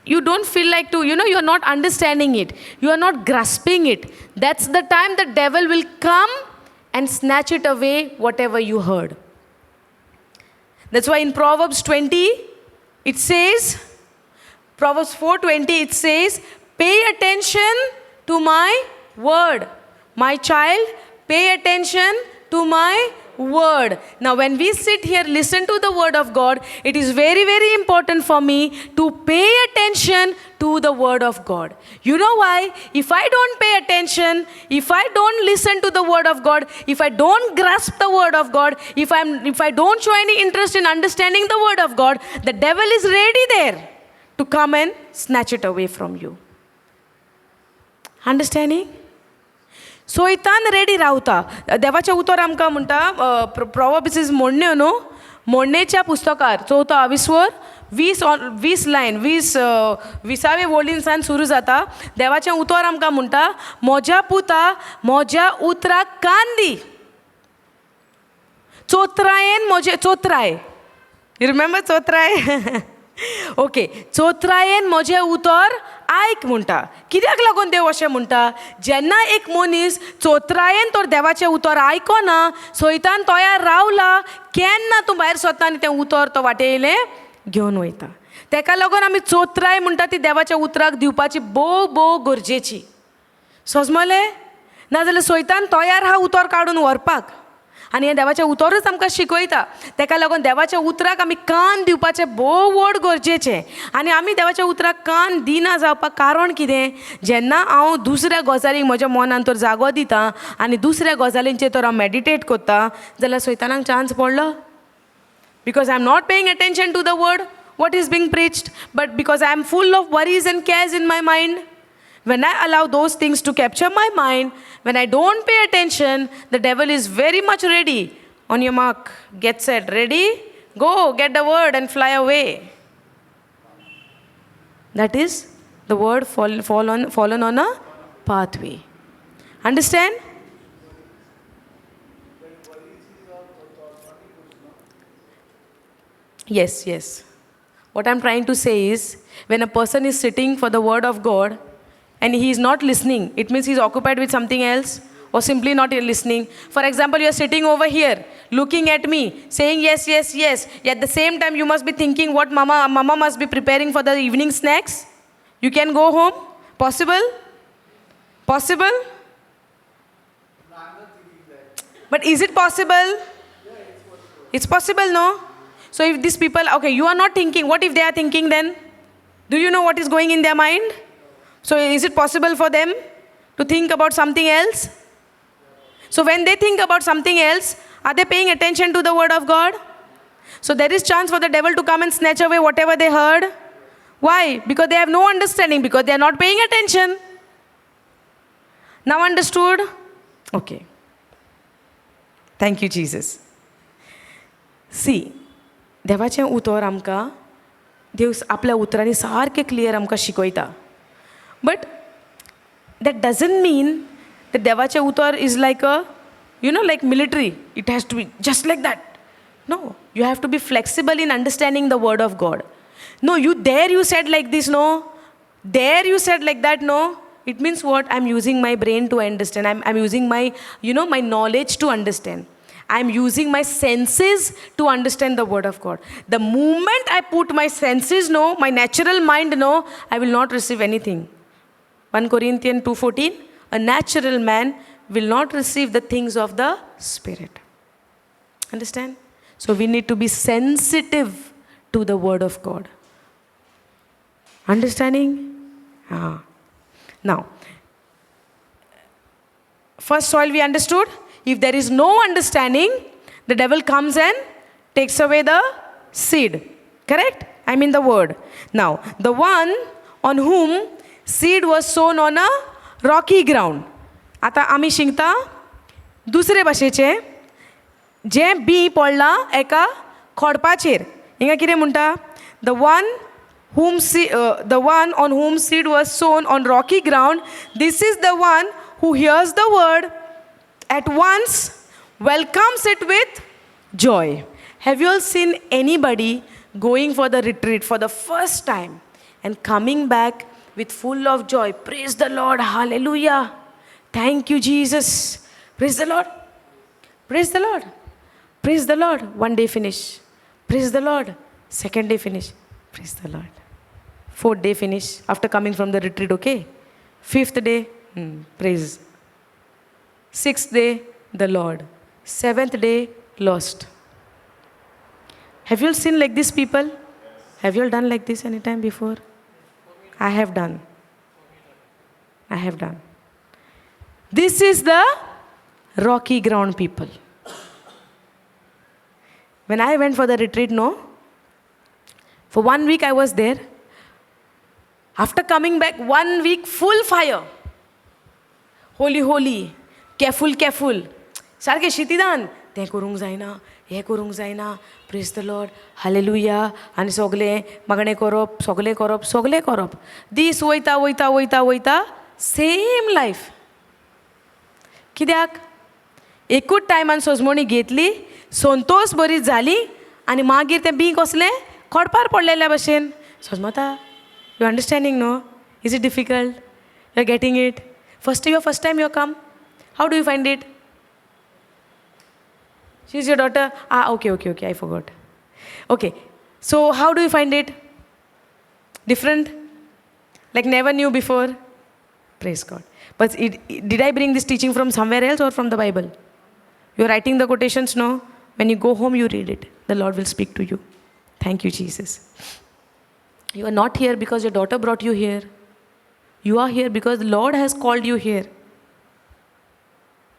you don't feel like to, you're not understanding it. You are not grasping it. That's the time the devil will come and snatch it away, whatever you heard. That's why in Proverbs 20, it says, Proverbs 4:20, it says, pay attention to my word. My child, pay attention to my word. Now, when we sit here, listen to the word of God, it is very, very important for me to pay attention to the word of God. You know why? If I don't pay attention, if I don't listen to the word of God, if I don't grasp the word of God, if I don't show any interest in understanding the word of God, the devil is ready there to come and snatch it away from you. Understanding? सैतान ready रावता. देवाचें उतर आमकां म्हणटा proverbs is मोडण्यो न्हू, मोडणेच्या पुस्तकार 4th विस्वर 20 lion 20वे वळीनसान सुरू जाता. देवाचें उतर आमकां म्हणटा, म्हज्या पुता म्हज्या उतराक कान दी, चोत्रायेन म्हजें चोत्राय. यू रिमेंबर चोत्राय? ओके, चोत्रायेन म्हजें उतर आयक म्हणटा. कित्याक लागून देव अशें म्हणटा? जेन्ना एक मनीस चोत्रायेन तर देवाचें उतर आयकोना, सैतान तयार रावला, केन्ना तूं भायर सरता आनी तें उतर तो वाटेयलें घेवन वयता. तेका लागून आमी चोत्राय म्हणटा ती देवाच्या उतराक दिवपाची भोव गरजेची. समजलें? नाजाल्यार सैतान तयार आहा उतर काडून व्हरपाक, आनी हें देवाचें उतरच आमकां शिकयता. तेका लागून देवाच्या उतराक आमी कान दिवपाचें भोव व्हड गरजेचें. आनी आमी देवाच्या उतराक कान दिना जावपाक कारण कितें? जेन्ना हांव दुसऱ्या गजालींक म्हज्या मनान तर जागो दिता आनी दुसऱ्या गजालींचेर तर हांव मॅडिटेट करता, जाल्यार सैतानाक चान्स पडलो. Because I am not paying attention to the word what is being preached, but because I am full of worries and cares in my mind. When I allow those things to capture my mind, when I don't pay attention, the devil is very much ready. On your mark, get set, ready, go, get the word and fly away. That is the word fallen on a pathway. Understand? Yes. What I'm trying to say is, when a person is sitting for the word of God and he is not listening, it means he's occupied with something else or simply not listening. For example, you are sitting over here looking at me saying yes. At the same time you must be thinking what mama must be preparing for the evening snacks. You can go home. Possible? But is it possible? It's possible, no? So if these people, okay, you are not thinking, what if they are thinking then? Do you know what is going in their mind? So is it possible for them to think about something else? So when they think about something else, are they paying attention to the word of God? So there is chance for the devil to come and snatch away whatever they heard. Why? Because they have no understanding, because they are not paying attention. Now understood? Okay. Thank you, Jesus. See, देवाचें उतर आमकां देव आपल्या उतरांनी सारकें clear आमकां शिकयता. But that doesn't mean that देवाचें उतर is like a, like military. It has to be just like that. No, you have to be flexible in understanding the word of God. No, you said like this, no. There you said like that, no. It means what? I'm using my brain to understand. I'm using my, my knowledge to understand. I'm using my senses to understand the word of God. The moment I put my senses, no, my natural mind, no, I will not receive anything. 1 Corinthians 2:14, a natural man will not receive the things of the Spirit. Understand? So we need to be sensitive to the word of God. Understanding? Now, first soil we understood. If there is no understanding, the devil comes and takes away the seed. Correct? I mean the word. Now, the one on whom seed was sown on a rocky ground. आता आमी शिकता दुसरे भाशेचे जे B पडला एका खोडपाचेर. हिंगा कितें म्हणटा? The one on whom seed was sown on rocky ground, this is the one who hears the word, at once welcomes it with joy. Have you all seen anybody going for the retreat for the first time and coming back with full of joy? Praise the Lord, hallelujah. Thank you, Jesus. Praise the Lord. Praise the Lord. Praise the Lord. One day finish. Praise the Lord. Second day finish. Praise the Lord. Fourth day finish after coming from the retreat, okay? Fifth day, praise. Sixth day, the Lord. Seventh day, lost. Have you all seen like these people? Yes. Have you all done like this any time before? I have done. I have done. This is the rocky ground people. When I went for the retreat, no? For 1 week I was there. After coming back, 1 week, full fire. Holy, holy. Careful, careful. सारके शितिदान तें करूंक जायना, हें करूंक जायना. Praise the Lord. Hallelujah. आनी सगलें मागणें करप, सगलें करप. दीस वयता. Same life. कित्याक? एकूच टायमान सोजमणी घेतली, संतोष बरी जाली, आनी मागीर तें बी कसलें खोडपार पडलेल्या भशेन. सोजमता? You understanding, no? Is it difficult? You're getting it? First time you come? How do you find it? She's your daughter? Okay, I forgot. Okay, so how do you find it? Different? Like never knew before? Praise God. But did I bring this teaching from somewhere else or from the Bible? You're writing the quotations, no? When you go home, you read it. The Lord will speak to you. Thank you, Jesus. You are not here because your daughter brought you here. You are here because the Lord has called you here.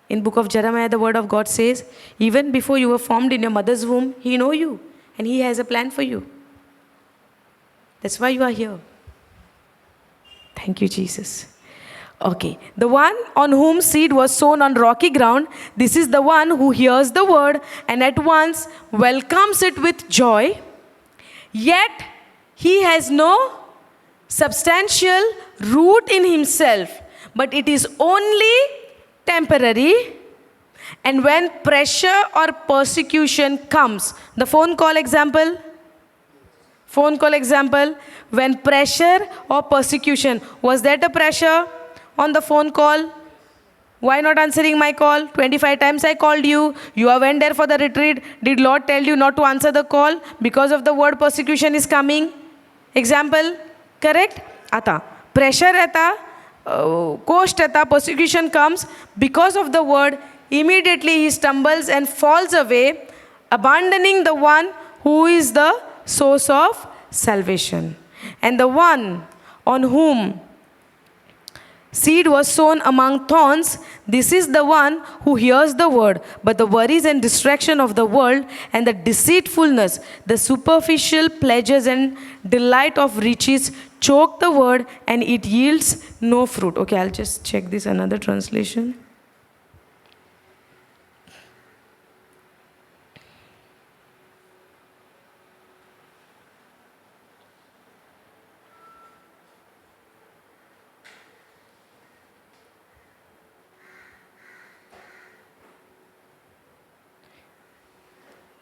In book of Jeremiah, the word of God says, even before you were formed in your mother's womb, He knows you and He has a plan for you. That's why you are here. Thank you, Jesus. Okay, the one on whom seed was sown on rocky ground, this is the one who hears the word and at once welcomes it with joy, yet he has no substantial root in himself, but it is only temporary. And when pressure or persecution comes, the phone call example, when pressure or persecution, was that a pressure on the phone call? Why not answering my call? 25 times I called you. You went there for the retreat. Did Lord tell you not to answer the call because of the word persecution is coming? Example, correct? Ata pressure eta, cost eta, persecution comes because of the word. Immediately he stumbles and falls away, abandoning the one who is the source of salvation. And the one on whom seed was sown among thorns. This is the one who hears the word, but the worries and distraction of the world and the deceitfulness, the superficial pleasures and delight of riches choke the word and it yields no fruit. Okay, I'll just check this another translation.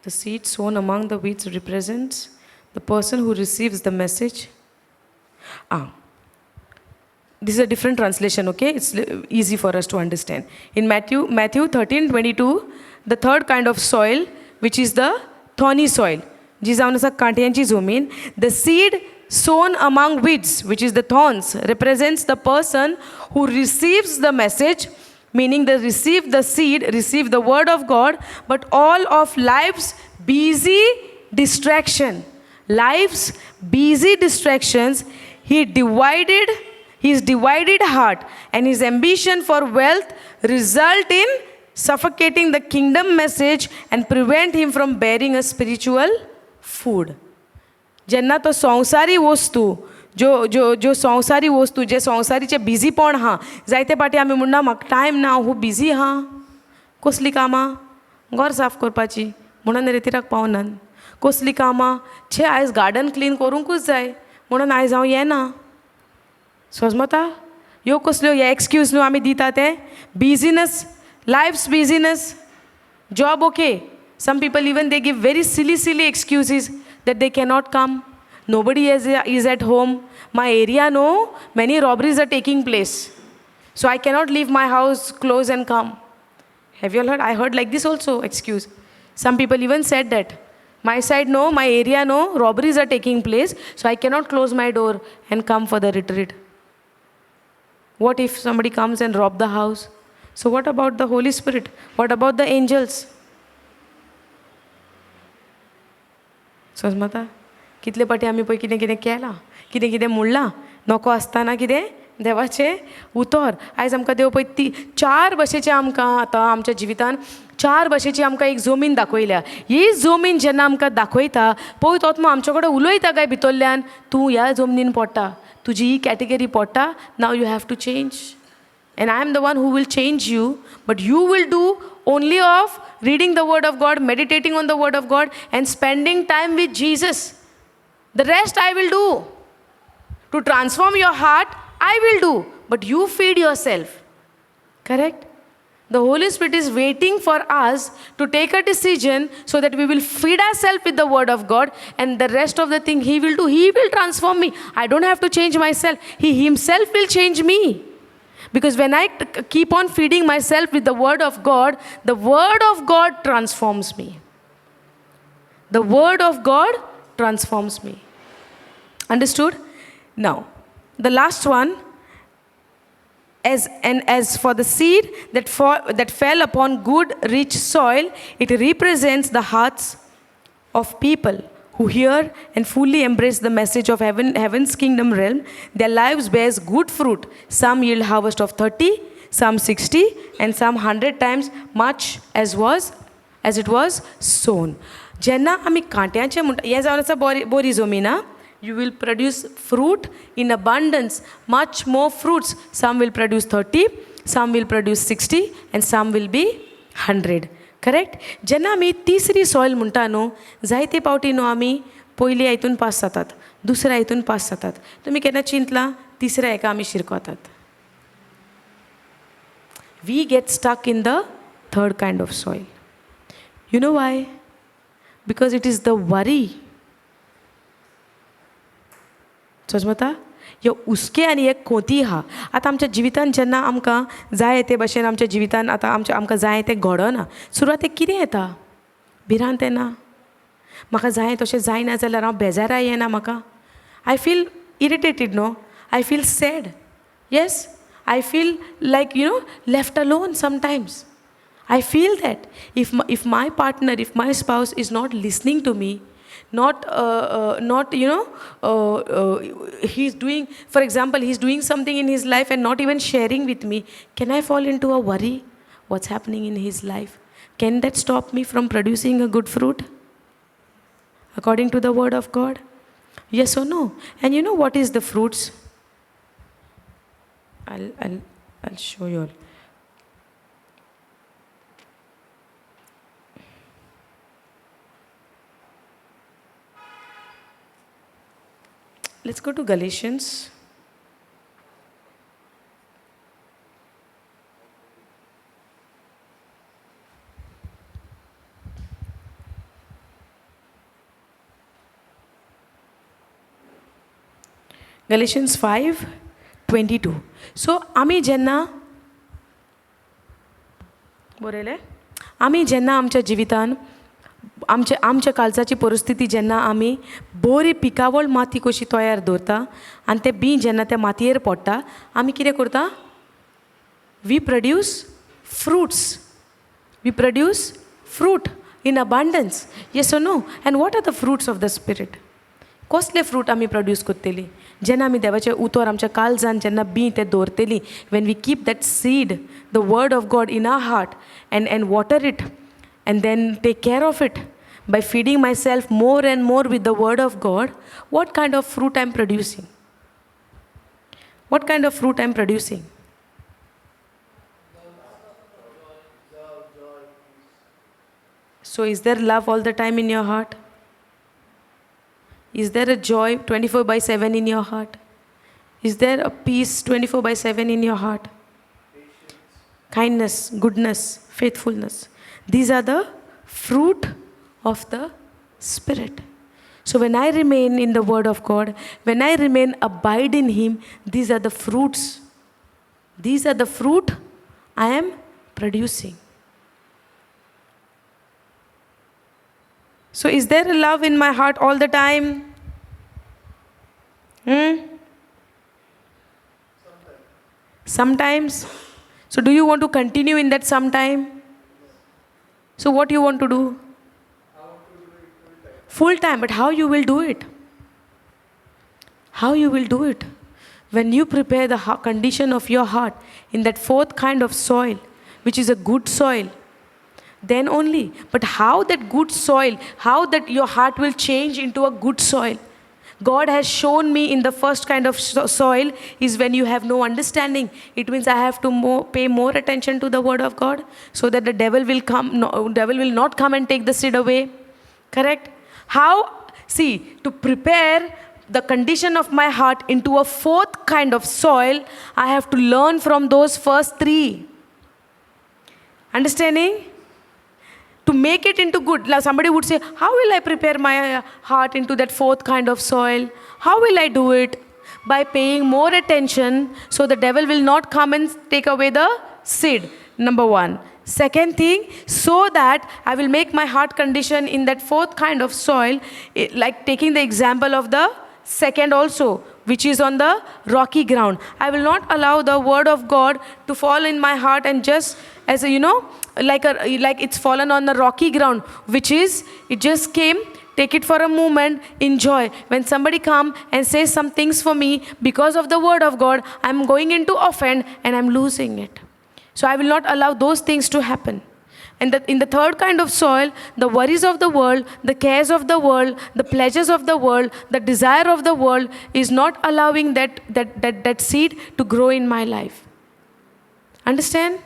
The seed sown among the weeds represents the person who receives the message. This is a different translation, okay? It's easy for us to understand. In Matthew 13:22, the third kind of soil, which is the thorny soil, जी जावन आसा कांट्यांची जमीन, the seed sown among weeds, which is the thorns, represents the person who receives the message, meaning they receive the seed, receive the word of God, but all of life's busy distractions, his divided heart and his ambition for wealth result in suffocating the kingdom message and prevent him from bearing a spiritual food. जेन्ना तो संवसारी वस्तू ज्यो संवसारी वस्तू जे संवसारीचे बिझीपण हा जायते पाटी आमी म्हणना म्हाका टायम ना हांव बिझी हा कसली कामां घर साफ करपाची म्हणून रेतीराक पावनात कसली कामां छे आयज गार्डन क्लीन करूंकूच जाय म्हणून आयज हांव येना समजता ह्यो कसल्यो हे एक्सक्यूज न्हू आमी दिता ते business lifes business job okay some people even they give very silly excuses that they cannot come. Nobody is at home. My area, no, many robberies are taking place. So I cannot leave my house, close and come. Have you all heard? I heard like this also excuse. Some people even said that. My side, no, my area, no, robberies are taking place. So I cannot close my door and come for the retreat. What if somebody comes and rob the house? So what about the Holy Spirit? What about the angels? समजता कितले पाटी आमी पळय कितें कितें केलां कितें कितें म्हणलां नको आसतना कितें देवाचें उतर आयज आमकां देव पळय 4 भशेचे आमकां आतां आमच्या जिवितान 4 भशेची आमकां एक जमीन दाखयल्या ही जमीन जेन्ना आमकां दाखयता पळय तो आमचे कडेन उलयता काय भितरल्यान तूं ह्या जमनीन पडटा तुजी ही कॅटेगरी पडटा now you have to change and I am the one who will change you, but you will do only of reading the word of God, meditating on the word of God and spending time with Jesus. The rest I will do. To transform your heart, I will do, but you feed yourself. Correct? The Holy Spirit is waiting for us to take a decision so that we will feed ourselves with the word of God, and the rest of the thing He will do. He will transform me. I don't have to change myself. He Himself will change me. Because when I keep on feeding myself with the word of God transforms me. The word of God transforms me. Understood? Now, the last one, as for the seed that fell upon good, rich soil, it represents the hearts of people who hear and fully embrace the message of heaven's kingdom realm. Their lives bears good fruit. Some yield harvest of 30, some 60, and some 100 times much as it was sown. जेन्ना आमी कांट्याचें म्हणटा हें जावन आसा बरी जमीन आं you will produce fruit in abundance, much more fruits. Some will produce 30, some will produce 60, and some will be 100. Correct जेन्ना आमी तिसरी सॉयल म्हणटा न्हू जायते पावटी न्हू आमी पयल्या हितून पास जातात दुसऱ्या हितून पास जातात तुमी केन्ना चिंतलां तिसऱ्या हेका आमी शिरकोतात we get stuck in the third kind of soil you know why because it is the worry समजता ह्यो उस्के आनी एक खोती आहा आतां आमच्या जिवितान जेन्ना आमकां जाय ते भशेन आमच्या जिवितान आतां आमकां जाय तें घडना सुरवातेक कितें येता भिरांत येना म्हाका जाय तशें जायना जाल्यार हांव बेजाराय येना म्हाका आय फील इरिटेटेड न्हू I feel sad yes I feel like you know left alone sometimes I feel that if my partner, if my spouse is not listening to me, not he's doing, for example, he's doing something in his life and not even sharing with me, can I fall into a worry? What's happening in his life? Can that stop me from producing a good fruit according to the word of God? Yes or no? And you know what is the fruits? I'll show you all. Let's go to Galatians. Galatians 5:22. So आम्ही जेन्ना आमच्या जिवितान आमच्या काळजाची परिस्थिती जेन्ना आमी बरी पिकावळ माती कशी तयार दवरता आनी तें बी जेन्ना त्या मातयेर पडटा आमी कितें करता? We produce fruit in abundance. Yes or no? And what are the fruits of the spirit? कसले फ्रूट आमी प्रोड्यूस करतली जेन्ना आमी देवाचें उतर आमच्या काळजान जेन्ना बी तें दवरतली? When we keep that seed, the word of God in our heart and water it and then take care of it by feeding myself more and more with the word of God, what kind of fruit I'm producing? What kind of fruit I'm producing? So is there love all the time in your heart? Is there a joy 24/7 in your heart? Is there a peace 24/7 in your heart? Kindness, goodness, faithfulness. These are the fruit of the Spirit. So when I remain in the Word of God, when I remain abide in Him, these are the fruits. These are the fruit I am producing. So is there a love in my heart all the time? Sometimes. So do you want to continue in that sometime? So what you want to do? I want to do it Full time. But how you will do it? How you will do it? When you prepare the condition of your heart in that fourth kind of soil, which is a good soil, then only. But how that good soil, how that your heart will change into a good soil? God has shown me in the first kind of soil is when you have no understanding. It means I have to pay more attention to the word of God so that the devil will come. No, devil will not come and take the seed away. Correct? How? See, to prepare the condition of my heart into a fourth kind of soil, I have to learn from those first three. Understanding? To make it into good. Somebody would say, how will I prepare my heart into that fourth kind of soil? How will I do it? By paying more attention so the devil will not come and take away the seed. Number one. Second thing, so that I will make my heart condition in that fourth kind of soil, like taking the example of the second also, which is on the rocky ground. I will not allow the word of God to fall in my heart and just as a, like it's fallen on the rocky ground, which is, it just came, take it for a moment, enjoy. When somebody come and says some things for me, because of the word of God, I'm going into offend and I'm losing it. So I will not allow those things to happen. And in the third kind of soil, the worries of the world, the cares of the world, the pleasures of the world, the desire of the world is not allowing that seed to grow in my life. Understand?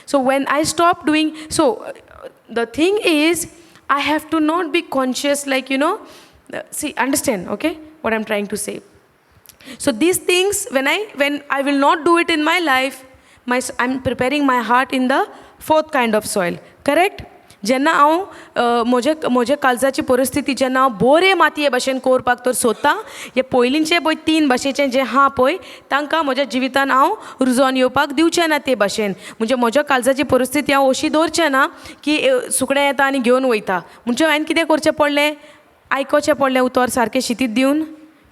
So when I stop doing, the thing is, I have to not be conscious see, understand, okay, what I'm trying to say. So these things, when I will not do it in my life, I'm preparing my heart in the fourth kind of soil. Correct? जेन्ना हांव म्हज्या काळजाची परिस्थिती जेन्ना हांव बरे मातये भशेन कोरपाक तर सोदतां, हे पयलींचे पळय 3 भाशेचें जें आहा पळय, तांकां म्हज्या जिवितान हांव रुजोवन येवपाक दिवचें ना ते भाशेन. म्हणजे म्हज्या काळजाची परिस्थिती हांव अशी दवरचें ना की सुकणें येता आनी घेवन वयता. म्हणजे हांवें कितें करचें पडलें? आयकोचें पडलें उतर सारकें शितीत दिवन,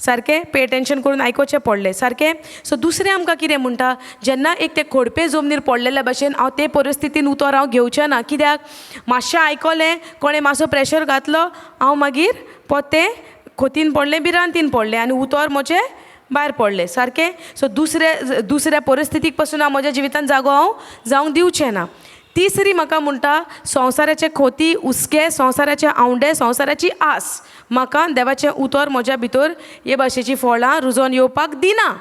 सारकें पे अटेंशन करून आयकोचें पडलें सारकें. सो दुसरें आमकां कितें म्हणटा, जेन्ना एक ते खोडपे जमनीर पडलेल्या भशेन हांव ते परिस्थितीन उतर हांव घेवचें ना. कित्याक मातशें आयकलें, कोणें मातसो प्रेशर घातलो, हांव मागीर पोतें खोतीन पडलें भिरांतीन पडलें आनी उतर म्हजें भायर पडलें सारकें. सो दुसऱ्या परिस्थितीक पासून हांव म्हज्या जिवितान जागो हांव जावंक दिवचें ना. तिसरी म्हाका म्हणटा, संवसाराचे खोती, हुस्के, संवसाराचे आवंडे, संवसाराची आस म्हाका देवाचें उतर म्हज्या भितर हे भाशेची फळां रुजोवन येवपाक दिना.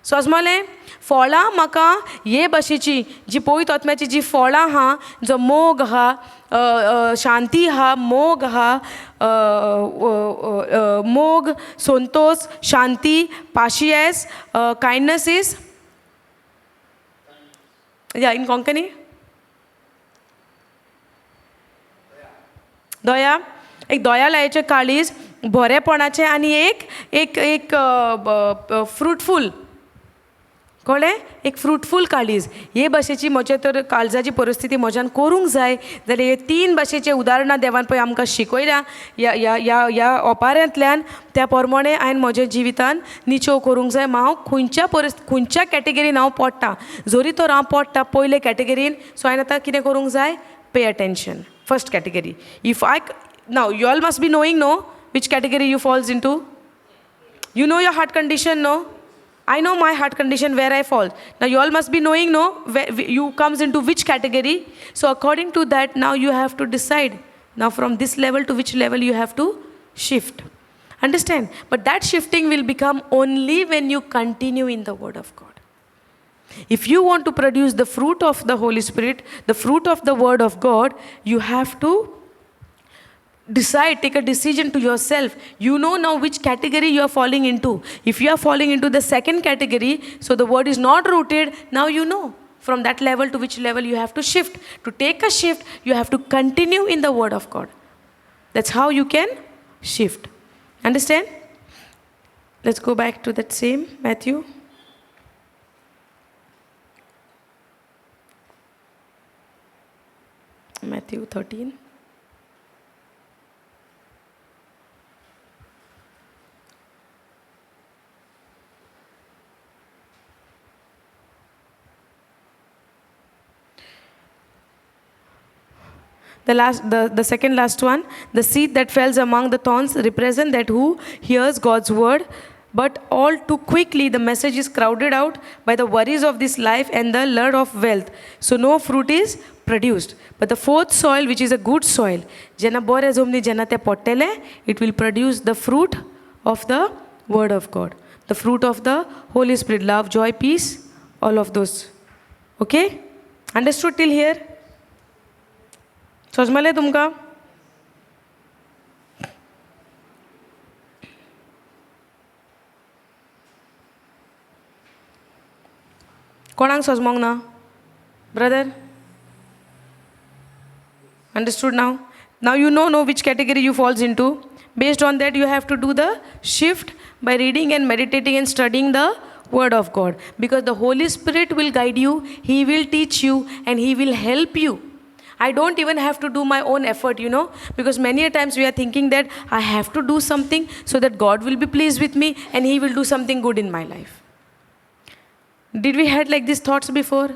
समजलें? फळां म्हाका हे भाशेची जी पवित्र आत्म्याची जी फळां आहा, जो मोग आहा, शांती आहा, मोग आहा, मोग, संतोष, शांती, पाशियेस, कायंडनेस इज या इन कोंकणी दया, एक दयालयाचें काळीज, बरेपणाचें आनी एक फ्रुटफूल, कळ्ळें? एक फ्रुटफूल काळीज. हे भाशेची म्हजे तर काळजाची परिस्थिती म्हज्यान करूंक जाय जाल्यार हे 3 भाशेचे उदाहरणां देवान पळय आमकां शिकयल्या ह्या ओंपाऱ्यांतल्यान. त्या प्रमाणे हांवें म्हज्या जिवितान निचोव करूंक जाय. हांव खंयच्या कॅटेगरीन हांव पडटा, जरी तर हांव पडटा पयले कॅटेगरीन. सो हांवें आतां कितें करूंक जाय? Pay attention. First category. Now you all must be knowing, no, which category you falls into. You know your heart condition, no? I know my heart condition where I fall. Now you all must be knowing, no, where you comes into which category. So according to that, now you have to decide. Now from this level to which level you have to shift. Understand? But that shifting will become only when you continue in the Word of God. If you want to produce the fruit of the Holy Spirit, the fruit of the Word of God, you have to decide, take a decision to yourself. You know now which category you are falling into. If you are falling into the second category, so the Word is not rooted, now you know from that level to which level you have to shift. To take a shift, you have to continue in the Word of God. That's how you can shift. Understand? Let's go back to that same Matthew. Matthew 13. The second last one, the seed that falls among the thorns represent that who hears God's word, but all too quickly the message is crowded out by the worries of this life and the lure of wealth. So no fruit is produced. But the fourth soil, which is a good soil, jena bore zomni jena te pottele, it will produce the fruit of the word of God, the fruit of the Holy Spirit, love, joy, peace, all of those. Okay? Understood till here? समजले तुमकां? कोणाक समजूंक ना? Brother? Understood now? Now you know which category you falls into. Based on that, you have to do the shift by reading and meditating and studying the Word of God. Because the Holy Spirit will guide you, He will teach you, and He will help you. I don't even have to do my own effort, you know, because many a times we are thinking that I have to do something so that God will be pleased with me and He will do something good in my life. Did we had like these thoughts before?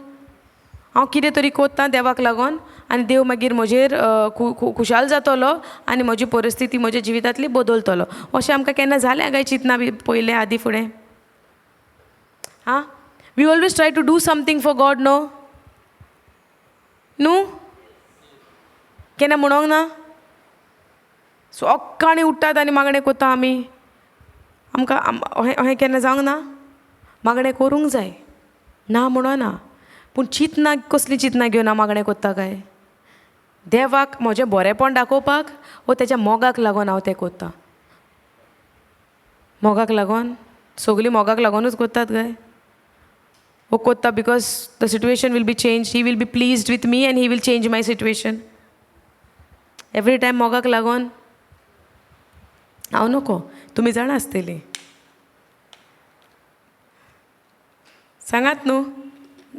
हांव कितें तरी कोत्तां देवाक लागून आनी देव मागीर म्हजेर खुशाल जातलो आनी म्हजी परिस्थिती म्हज्या जिवितांतली बदलतलो. अशें आमकां केन्ना जालें काय चिंतना पयलें आदीं फुडें? हां, we always try to do something for God, no? न्हू? केन्ना म्हणोंक ना? सकाळीं उठ्ठात आनी मागणें कोत्ता आमी. आमकां अहें केन्ना जावंक ना? मागणें करूंक जाय, ना म्हणना. पूण चिंतना कसली चिंतना घेवन हांव मागणें कोत्ता काय? देवाक म्हजें बरेंपण दाखोवपाक वो तेच्या मोगाक लागून हांव तें कोत्तां. मोगाक लागून? सगळीं मोगाक लागूनच कोत्तात काय? वो कोत्ता because the situation will be change, he will be pleased with me and he will change my situation. Every time मोगाक लागून हांव नको. तुमी जाणा आसतलीं. सांगात न्हू.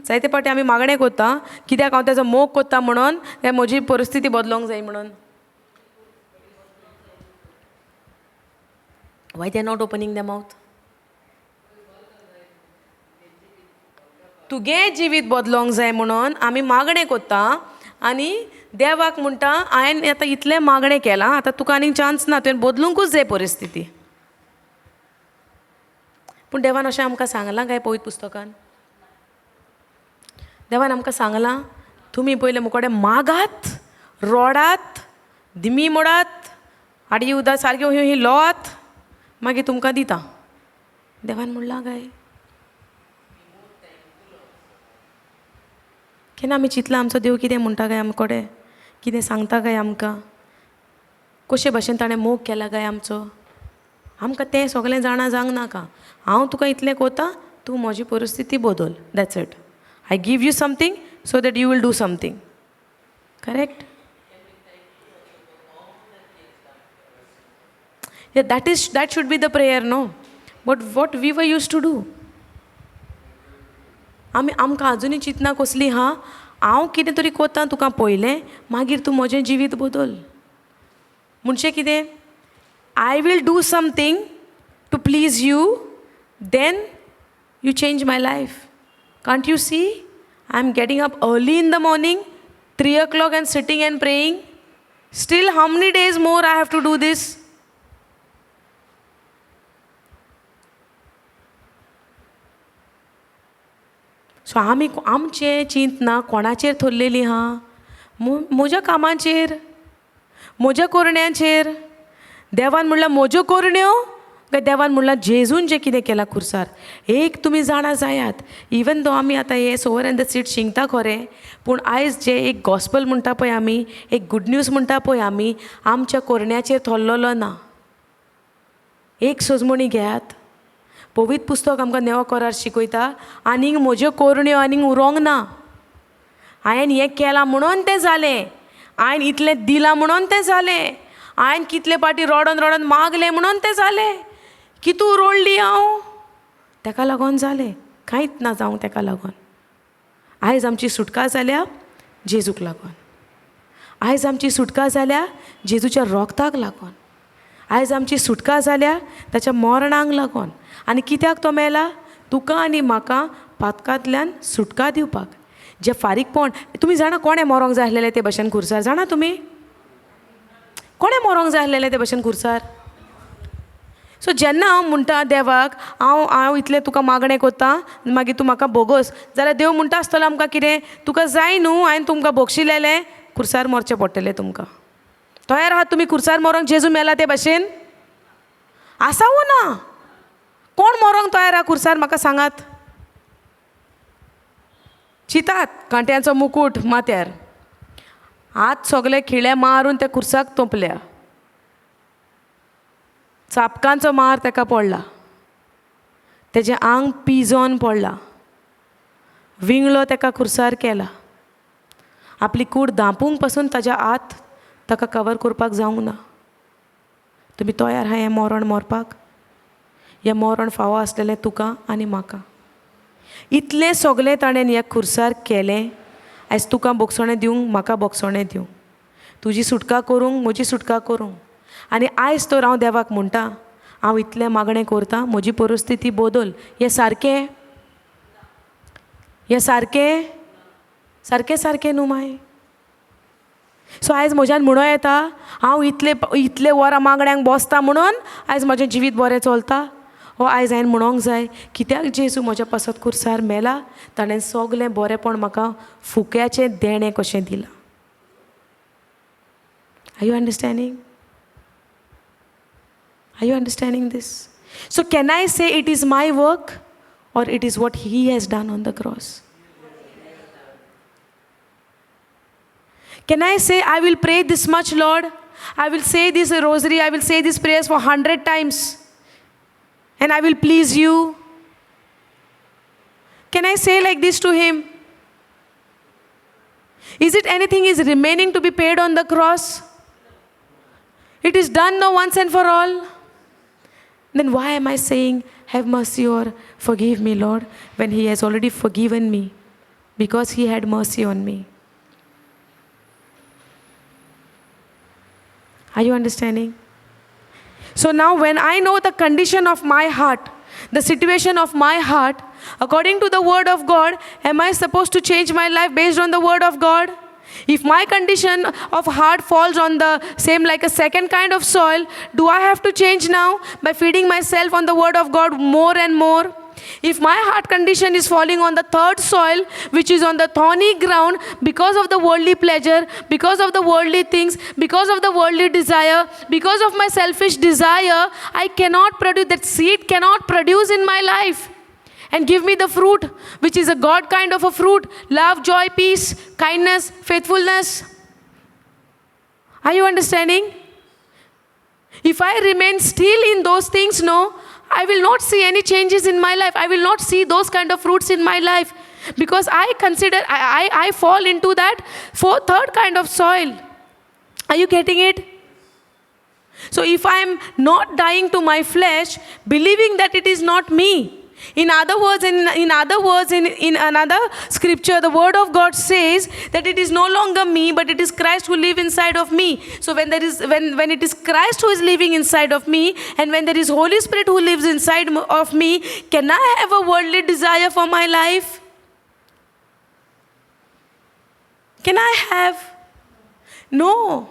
जायते पाटी आमी मागणें कोत्ता कित्याक हांव तेजो मोग कोत्ता म्हणून, काय म्हजी परिस्थिती बदलोंक जाय म्हणून. Why they are not opening their mouth? तुगे जिवीत बदलोंक जाय म्हणून आमी मागणें कोत्ता आनी देवाक म्हणटा हांवें आतां इतलें मागणें केलां आतां तुका आनीक चान्स ना तुवें बदलूंकूच जाय परिस्थिती. पूण देवान अशें आमकां सांगलां काय पवित्र पुस्तकान? देवान आमकां सांगलां तुमी पयलें मुकोडे मागात, रोडात, दिमी मोडात, आडी उदा सारक्यो ह्यो लोवात, मागीर तुमकां दिता. देवान म्हणलां काय? केन्ना आमी चिंतलां आमचो देव कितें म्हणटा काय आमकोडे, कितें सांगता काय आमकां, कशे भाशेन ताणें मोग केला काय आमचो? आमकां तें सगळें जाणा जावंक नाका. हांव तुका इतलें कोता, तूं म्हजी परिस्थिती बदल, that's it. I give you something so that you we'll do something. Correct? Yeah, that should be the prayer, no? But what we were used to do. आमकां अजुनूय चिंतना कसली हांव कितें तरी कोतां तुका पयलें, मागीर तूं म्हजें जिवीत बदल. म्हणचें कितें? I will do something to please you, then you change my life. Can't you see? I am getting up early in the morning, 3 o'clock and sitting and praying. Still, how many days more I have to do this? सो आमचें चिंतना कोणाचेर थरलेली म्हज्या कामाचेर, म्हज्या कोरण्यांचेर. देवान म्हणल्यार म्हज्यो कोरण्यो काय देवान म्हणल्यार जेजून जें कितें केलां खुर्सार. एक तुमी जाणा जायात, इवन दो आमी आतां हे सोवर एन द सीट शिंगता खरें, पूण आयज जे एक गॉस्पल म्हणटा पळय आमी, एक गूड न्यूज म्हणटा पळय आमी, आमच्या कोरण्याचेर थरलेलो ना. एक सोजमणी घेयात, पवित्र पुस्तक आमकां नेवो कोरार शिकयता, आनीक म्हज्यो कोरण्यो आनीक उरोंक ना. हांवें हें केलां म्हणून तें जालें, हांवें इतलें दिलां म्हणून तें जालें, हांवें कितले पाटी रडोन रडोन मागलें म्हणून तें जालें. कितू रोडली हांव, ताका लागून जालें, कांयच ना जावं ताका लागून. आयज आमची सुटका जाल्या जेजूक लागून. आयज आमची सुटका जाल्या जेजूच्या रोगताक लागून. आयज आमची सुटका जाल्या ताच्या मरणाक लागून. आनी कित्याक तो मेला? तुका आनी म्हाका पातकांतल्यान सुटका दिवपाक. जे फारीकपण, तुमी जाणा कोणें मरोंक जाय आसलेलें ते भाशेन खुर्सार? जाणा तुमी कोणें मरोंक जाय आसलेलें ते भाशेन खुर्सार? सो जेन्ना हांव म्हणटा देवाक हांव इतलें तुका मागणें कोत्तां, मागीर तूं म्हाका बोगस, जाल्यार देव म्हणटा आसतलो आमकां कितें? तुका जाय न्हू, हांवें तुमकां बोगशिलेलें, खुर्सार मरचें पडटलें तुमकां. तयार आहात तुमी खुर्सार मरोंक जेजू मेला ते भाशेन? आसावू ना? कोण मरोंक तयार आहा खुर्सार? म्हाका सांगात. चितात कांट्याचो मुकूट माथ्यार, हात सगळे खिळे मारून त्या खुर्साक तोपल्या, चापकांचो मार ताका पडला, तेजें आंग पिजोन पडलां, विंगलो ताका खुर्सार केला. आपली कूड धांपूंक पासून ताच्या हात ताका कवर करपाक जावंक ना. तुमी तयार आहा हें मरण मरपाक? हें मरण फावो आसलेलें तुका आनी म्हाका. इतलें सगलें ताणें ह्या खुर्सार केलें. आयज तुका बोगसणें दिवंक, म्हाका बोगसणें दिवंक, तुजी सुटका करूंक, म्हजी सुटका करूंक. आनी आयज तर हांव देवाक म्हणटा, हांव इतलें मागणें करतां, म्हजी परिस्थिती बदल. हें सारकें? हें सारकें? सारकें सारकें न्हू माय? सो आयज म्हज्यान म्हणो येता, हांव इतले वरां मागण्यांक बसता म्हणून आयज म्हजें जिवीत बरें चलता? हो आयज हांवें म्हणोंक जाय, कित्याक जेजू म्हज्या पासत खुर्सार मेला, ताणें सगलें बरेंपण म्हाका फुक्याचें देणें कशें दिलां. Are you understanding? Are you understanding this? So can I say it is my work or it is what he has done on the cross? Can I say I will pray this much, Lord? I will say this rosary, I will say these prayers for 100 times and I will please you? Can I say like this to him? Is it anything is remaining to be paid on the cross? It is done now once and for all. Then why am I saying, have mercy or forgive me, Lord, when he has already forgiven me because he had mercy on me? Are you understanding? So now when I know the condition of my heart, the situation of my heart, according to the word of God, am I supposed to change my life based on the word of God? If my condition of heart falls on the same like a second kind of soil, do I have to change now by feeding myself on the word of God more and more? If my heart condition is falling on the third soil, which is on the thorny ground because of the worldly pleasure, because of the worldly things, because of the worldly desire, because of my selfish desire, I cannot produce, that seed cannot produce in my life and give me the fruit, which is a God kind of a fruit: love, joy, peace, kindness, faithfulness. Are you understanding? If I remain still in those things, no, I will not see any changes in my life. I will not see those kind of fruits in my life, because I consider, I fall into that third kind of soil. Are you getting it? So if I am not dying to my flesh, believing that it is not me, in other words, in another scripture, the word of God says that it is no longer me, but it is Christ who lives inside of me. So when it is Christ who is living inside of me, and when there is Holy Spirit who lives inside of me, can I have a worldly desire for my life? Can I have? No.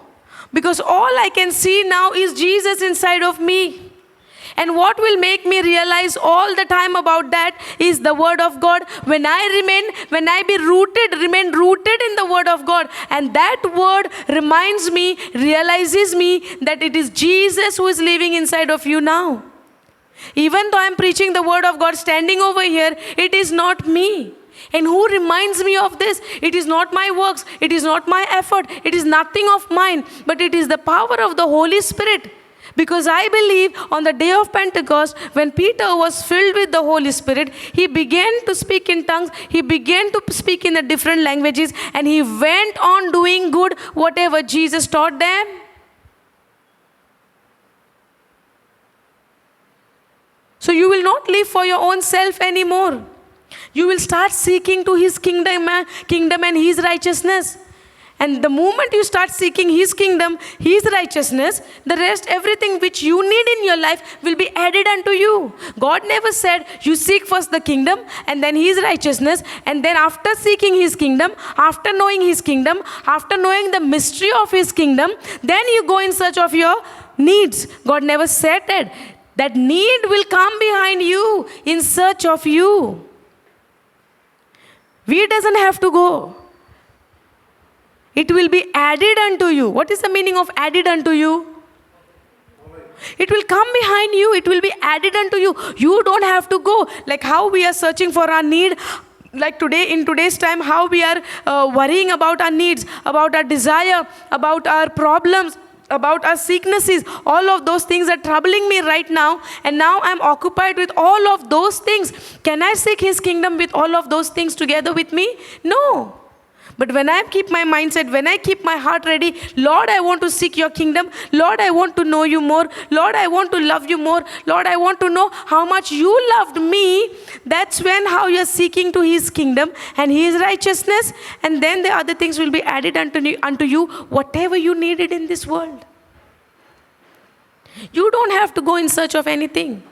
Because all I can see now is Jesus inside of me. And what will make me realize all the time about that is the word of God. When I remain rooted in the word of God, and that word realizes me that it is Jesus who is living inside of you now. Even though I am preaching the word of God standing over here, it is not me. And who reminds me of this? It is not my works, it is not my effort, it is nothing of mine, but it is the power of the Holy Spirit. Because I believe on the day of Pentecost, when Peter was filled with the Holy Spirit, he began to speak in tongues, he began to speak in the different languages, and he went on doing good whatever Jesus taught them. So you will not live for your own self anymore. You will start seeking to his kingdom and his righteousness. And the moment you start seeking his kingdom, his righteousness, the rest, everything which you need in your life will be added unto you. God never said you seek first the kingdom and then his righteousness, and then after seeking his kingdom, after knowing his kingdom, after knowing the mystery of his kingdom, then you go in search of your needs. God never said that. That need will come behind you in search of you. We doesn't have to go. It will be added unto you. What is the meaning of added unto you? It will come behind you. It will be added unto you. You don't have to go. Like how we are searching for our need. Like today, in today's time, how we are worrying about our needs, about our desire, about our problems, about our sicknesses. All of those things are troubling me right now. And now I'm occupied with all of those things. Can I seek his kingdom with all of those things together with me? No. But when I keep my mindset, when I keep my heart ready, Lord, I want to seek your kingdom. Lord, I want to know you more. Lord, I want to love you more. Lord, I want to know how much you loved me. That's when how you're seeking to his kingdom and his righteousness. And then the other things will be added unto you, whatever you needed in this world. You don't have to go in search of anything.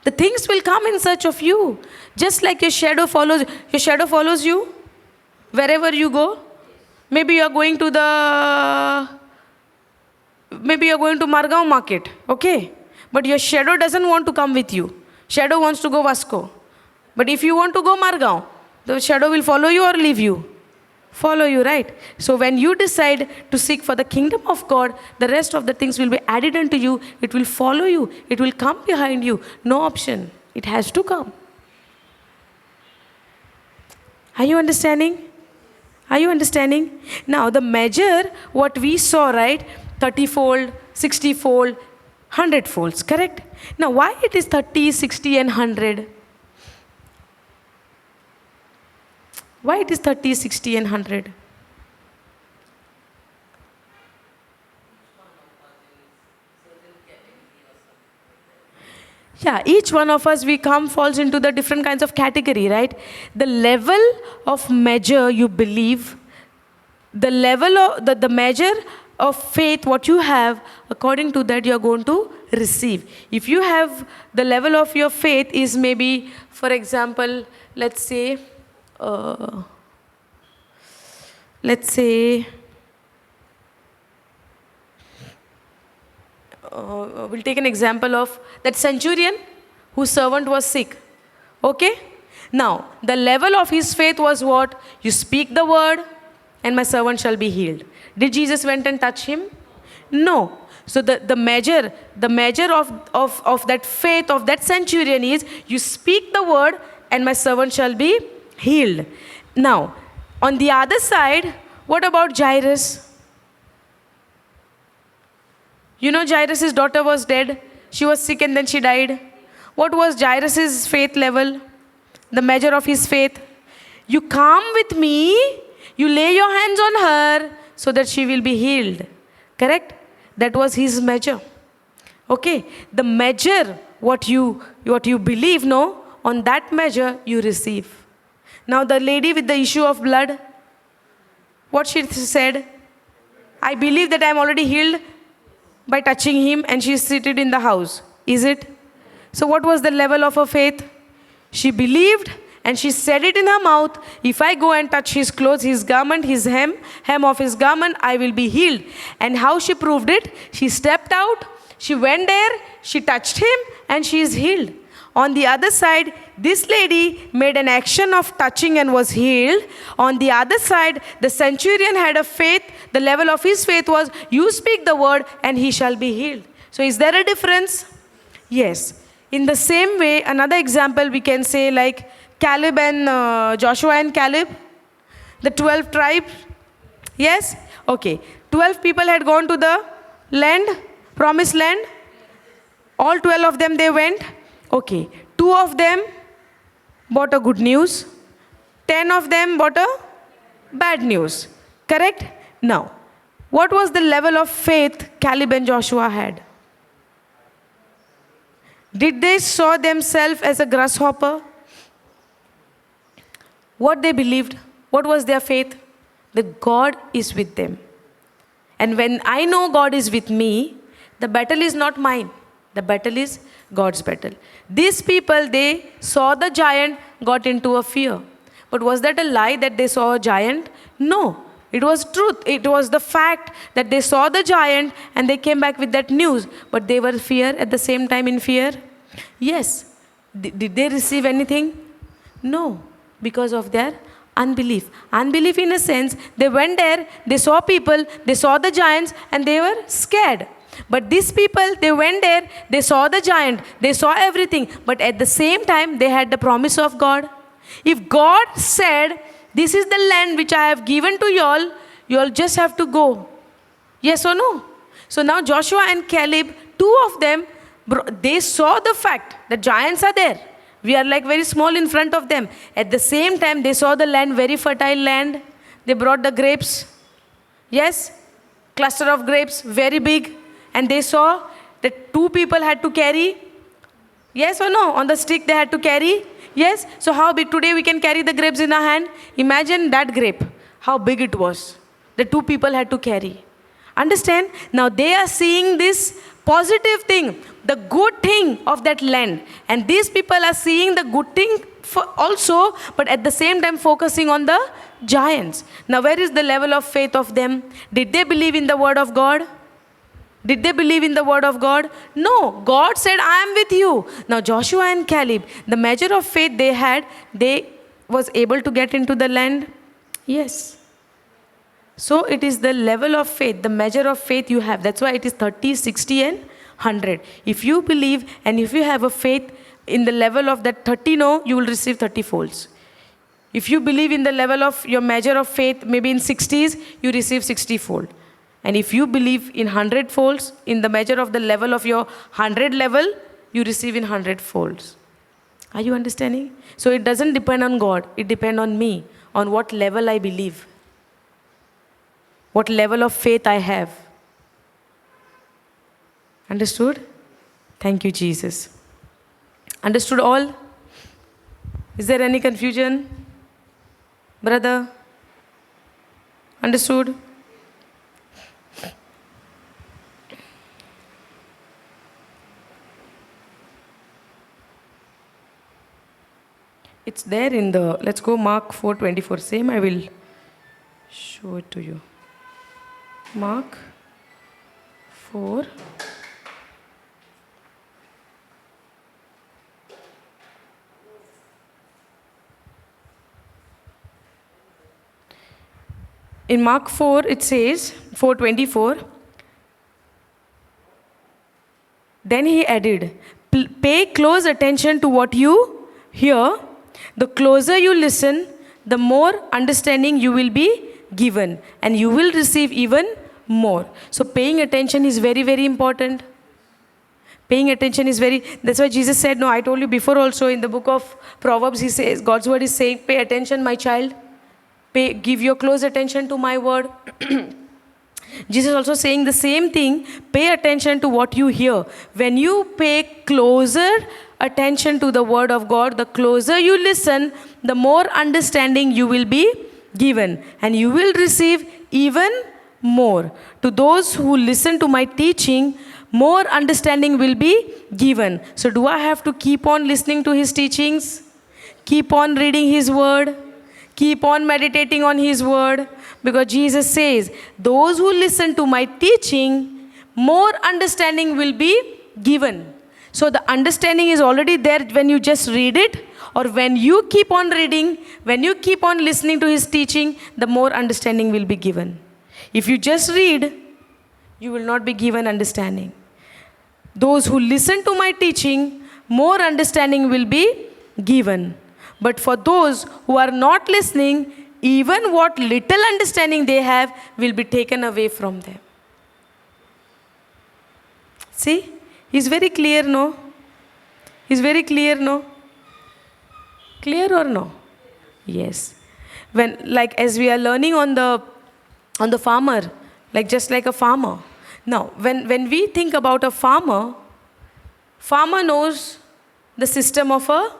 The things will come in search of you. Just like your shadow follows you. Wherever you go, maybe you're going to Margaon market, okay? But your shadow doesn't want to come with you. Shadow wants to go Vasco. But if you want to go Margaon, the shadow will follow you or leave you? Follow you, right? So when you decide to seek for the kingdom of God, the rest of the things will be added unto you. It will follow you. It will come behind you. No option. It has to come. Are you understanding? Are you understanding? Now the measure, what we saw, right? 30-fold, 60-fold, 100-folds, correct? Now why it is 30, 60 and 100? Why it is 30, 60 and 100? Yeah, each one of us, falls into the different kinds of category, right? The level of measure you believe, the level of the measure of faith, what you have, according to that you're going to receive. If you have the level of your faith is maybe, for example, let's say, we'll take an example of that centurion whose servant was sick. Okay? Now, the level of his faith was what? You speak the word and my servant shall be healed. Did Jesus went and touch him? No. So the measure of that faith of that centurion is you speak the word and my servant shall be healed. Now, on the other side, what about Jairus? You know, Jairus' daughter was dead. She was sick and then she died. What was Jairus' faith level? The measure of his faith. You come with me, you lay your hands on her so that she will be healed. Correct? That was his measure. Okay? The measure, what you believe, no? On that measure, you receive. Now the lady with the issue of blood, what she said? I believe that I am already healed by touching him and she is seated in the house. Is it? So what was the level of her faith? She believed and she said it in her mouth, if I go and touch his clothes, his garment, his hem of his garment, I will be healed. And how she proved it? She stepped out, she went there, she touched him and she is healed. On the other side, this lady made an action of touching and was healed. On the other side, the centurion had a faith. The level of his faith was, you speak the word and he shall be healed. So is there a difference? Yes. In the same way, another example we can say like Caleb and Joshua and Caleb, the 12 tribes. Yes? Okay. 12 people had gone to the land, promised land. All 12 of them, they went. Okay. 2 of them brought a good news. 10 of them brought a bad news. Correct? Now, what was the level of faith Caleb and Joshua had? Did they saw themselves as a grasshopper? What they believed? What was their faith? That God is with them. And when I know God is with me, the battle is not mine. The battle is God's battle. These people, they saw the giant, got into a fear. But was that a lie that they saw a giant? No. It was truth. It was the fact that they saw the giant and they came back with that news. But they were fear at the same time in fear? Yes. Did they receive anything? No. Because of their unbelief. Unbelief in a sense, they went there, they saw people, they saw the giants and they were scared. But these people, they went there, they saw the giant, they saw everything. But at the same time, they had the promise of God. If God said, this is the land which I have given to y'all, y'all just have to go. Yes or no? So now Joshua and Caleb, 2 of them, they saw the fact that giants are there. We are like very small in front of them. At the same time, they saw the land, very fertile land. They brought the grapes. Yes? Cluster of grapes, very big. And they saw that 2 people had to carry. Yes or no? On the stick they had to carry. Yes? So how big? Today we can carry the grapes in our hand. Imagine that grape. How big it was. The 2 people had to carry. Understand? Now they are seeing this positive thing, the good thing of that land. And these people are seeing the good thing also, but at the same time focusing on the giants. Now where is the level of faith of them? Did they believe in the word of God? Did they believe in the word of God? No. God said, I am with you. Now Joshua and Caleb, the measure of faith they had, they was able to get into the land? Yes. So it is the level of faith, the measure of faith you have. That's why it is 30, 60 and 100. If you believe and if you have a faith in the level of that 30, no, you will receive 30 folds. If you believe in the level of your measure of faith, maybe in 60s, you receive 60 fold. And if you believe in 100 folds, in the measure of the level of your 100 level, you receive in 100 folds. Are you understanding? So it doesn't depend on God. It depends on me, on what level I believe. What level of faith I have. Understood? Thank you, Jesus. Understood all? Is there any confusion? Brother? Understood? It's there in the, let's go Mark 4:24. Same, I will show it to you. Mark 4. In Mark 4, it says, 4:24, then he added, pay close attention to what you hear. The closer you listen, the more understanding you will be given, and you will receive even more. So paying attention is very, very important. Paying attention is very, that's why Jesus said, no, I told you before also in the book of Proverbs, he says, God's word is saying, pay attention, my child. Give your close attention to my word. Jesus also saying the same thing, pay attention to what you hear. When you pay closer attention to the word of God, the closer you listen, the more understanding you will be given, and you will receive even more. To those who listen to my teaching, more understanding will be given. So do I have to keep on listening to his teachings? Keep on reading his word? Keep on meditating on his word? Because Jesus says, those who listen to my teaching, more understanding will be given. So the understanding is already there when you just read it, or when you keep on reading, when you keep on listening to his teaching, the more understanding will be given. If you just read, you will not be given understanding. Those who listen to my teaching, more understanding will be given. But for those who are not listening, even what little understanding they have will be taken away from them. See? He's very clear, no? He's very clear, no? Clear or no? Yes. When, like, as we are learning on the farmer, like just like a farmer. Now, when we think about a farmer knows the system of a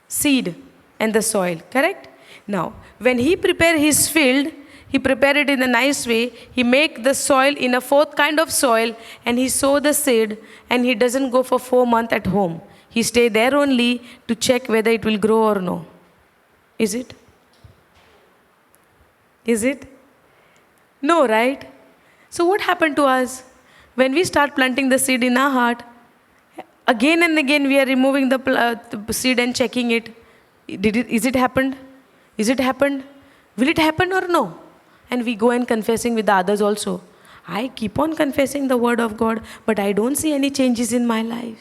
seed and the soil, correct? Now, when he prepare his field, he prepare it in a nice way. He make the soil in a fourth kind of soil, and he sow the seed, and he doesn't go for 4 months at home. He stay there only to check whether it will grow or no. Is it? Is it? No, right? So what happened to us? When we start planting the seed in our heart, again and again we are removing the seed and checking it. Is it happened? Is it happened? Will it happen or no? And we go and confessing with the others also. I keep on confessing the word of God, but I don't see any changes in my life.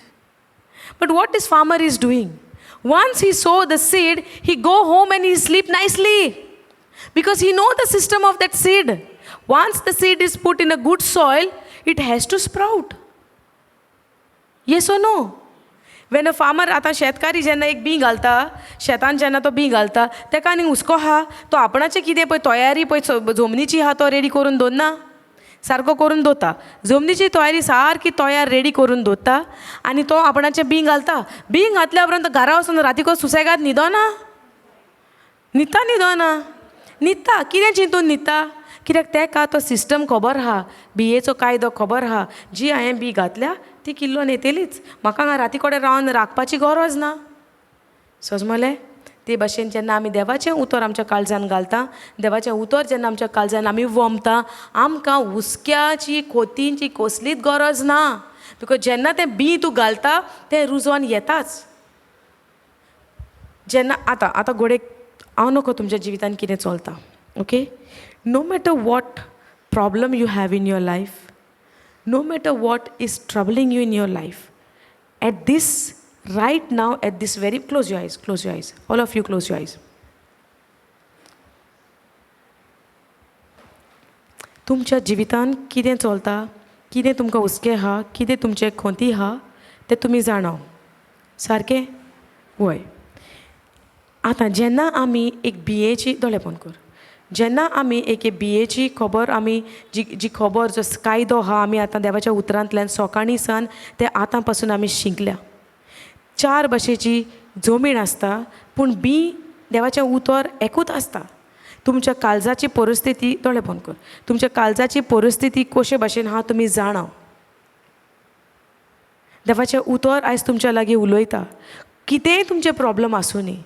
But what this farmer is doing? Once he sow the seed, he go home and he sleep nicely. Because he know the system of that seed. Once the seed is put in a good soil, it has to sprout. Yes or no? When a farmer आता शेतकारी जेन्ना एक B घालता, शेतान जेन्ना तो B घालता, तेका आनी हुस्को हा, तो आपणाचें कितें पळय तयारी पळय जमनीची हा तो रेडी करून दवरना, सारको करून दवरता. जमनीची तयारी सारकी तयार रेडी करून दवरता, आनी तो आपणाचें बी घालता. बी घातल्या उपरांत घरा वचून रातीको सुसेगाद न्हिदना. न्हिदता. कितें चिंतून न्हिदता? कित्याक तेका तो सिस्टम खबर आहा, बियेचो कायदो खबर आहा. जी हांवें बी घातल्या ती किल्लोन येतलीच. म्हाका हांगा राती कडेन रावन राखपाची गरज ना. समजलें? ते भाशेन जेन्ना आमी देवाचें उतर आमच्या काळजान घालता, देवाचें उतर जेन्ना आमच्या काळजान आमी वमता, आमकां हुस्क्याची खोतींची कसलीच गरज ना. बिकॉज जेन्ना तें बी तूं घालता तें रुजोन येताच. जेन्ना आतां घोडेक हांव नकळो तुमच्या जिवितान कितें चलता, okay? No matter what problem you have in your life, no matter what is troubling you in your life, at this, right now, at this very, close your eyes, all of you close your eyes. तुमच्या जिवितान कितें चलता, कितें तुमकां हुस्कें आहा, कितें तुमचें खोंती आहा, तें तुमी जाणाव. सारकें? वय. आतां जेन्ना आमी एक बियेची दोळे बंद कर. जेन्ना आमी एक बियेची खबर आमी जी खबर जो कायदो आहा आमी आतां देवाच्या उतरांतल्यान सकाळी सान ते आतां पासून आमी शिकल्या. 4 भाशेची जमीन आसता, पूण बी देवाचें उतर एकूच आसता. तुमच्या काळजाची परिस्थिती दोळे बंद कर. तुमच्या काळजाची परिस्थिती कशे भाशेन आहा तुमी जाणाव. देवाचें उतर आयज तुमच्या लागीं उलयता. कितेंय तुमचे प्रॉब्लम आसूं न्ही,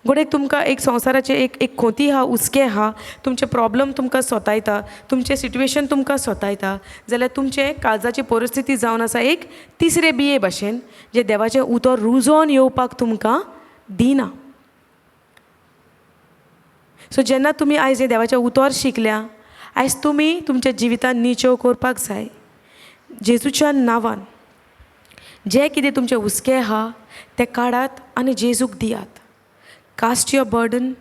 घोडे तुमकां एक संवसाराचे एक खोती आहा उस्के आहा, तुमचे प्रॉब्लम तुमकां सोतायता, तुमचे सिट्युएशन तुमकां सोतायता, जाल्यार तुमचे काळजाची परिस्थिती जावन आसा एक तिसरे बिये भाशेन जे देवाचें उतर रुजोवन येवपाक तुमकां दिना. सो जेन्ना तुमी आयज हे देवाचें उतर शिकल्या, आयज तुमी तुमच्या जिवितांत निचेव करपाक जाय. जेजूच्या नांवान जे कितें तुमचें हुस्कें आहा तें काडात आनी जेजूक दियात. Cast your burden,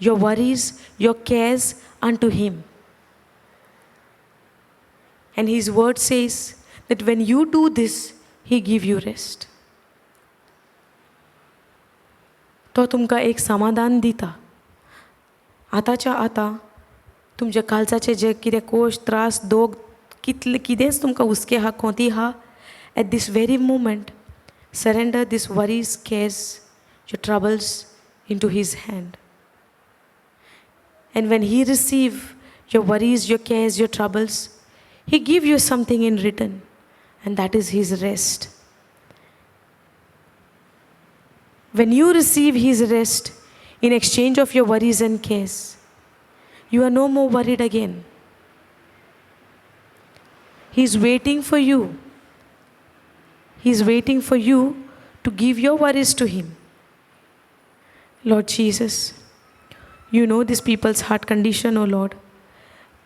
your worries, your cares unto him. And his word says that when you do this, he give you rest. तो तुमकां एक समाधान दिता. आतांच्या आतां तुमच्या काळजाचे जे कितें कोश त्रास दोग कितेंच तुमकां हुस्कें आहा खोंती आहा, at this very moment surrender this worries, cares, your troubles into his hand. And when he receive your worries, your cares, your troubles, he give you something in return, and that is his rest. When you receive his rest in exchange of your worries and cares, you are no more worried again. He's waiting for you. He's waiting for you to give your worries to him. Lord Jesus, you know these people's heart condition, oh Lord.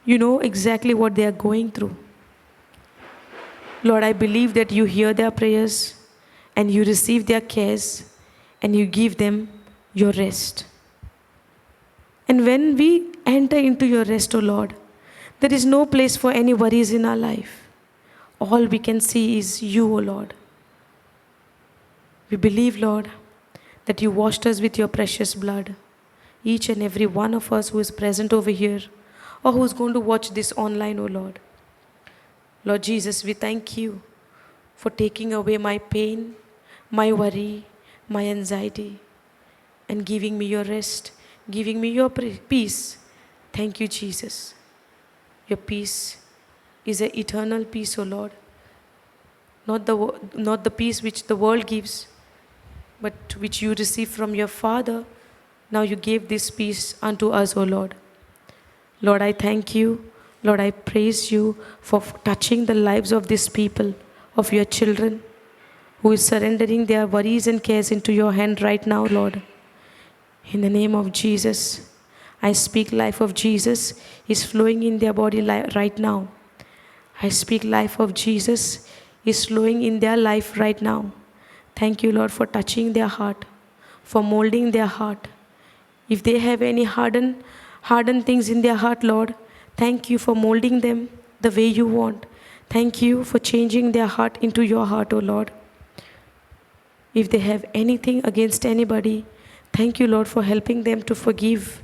You know exactly what they are going through. Lord, I believe that you hear their prayers and you receive their cares and you give them your rest. And when we enter into your rest, oh Lord, there is no place for any worries in our life. All we can see is you, oh Lord. We believe, Lord, that you washed us with your precious blood. Each and every one of us who is present over here or who is going to watch this online, oh Lord. Lord Jesus, we thank you for taking away my pain, my worry, my anxiety, and giving me your rest, giving me your peace. Thank you, Jesus. Your peace is an eternal peace, O Lord. Not the peace which the world gives, but which you receive from your Father. Now you gave this peace unto us, O Lord. Lord, I thank you. Lord, I praise you for touching the lives of these people, of your children, who is surrendering their worries and cares into your hand right now, Lord. In the name of Jesus, I speak life of Jesus is flowing in their body right now. I speak life of Jesus is flowing in their life right now. Thank you, Lord, for touching their heart, for molding their heart. If they have any hardened things in their heart, Lord, thank you for molding them the way you want. Thank you for changing their heart into your heart, O Lord. If they have anything against anybody, thank you, Lord, for helping them to forgive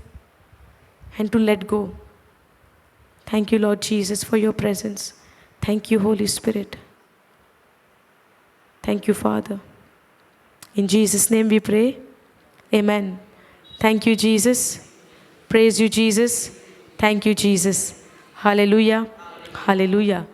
and to let go. Thank you, Lord Jesus, for your presence. Thank you, Holy Spirit. Thank you, Father. In Jesus' name we pray. Amen. Thank you, Jesus. Praise you, Jesus. Thank you, Jesus. Hallelujah. Hallelujah.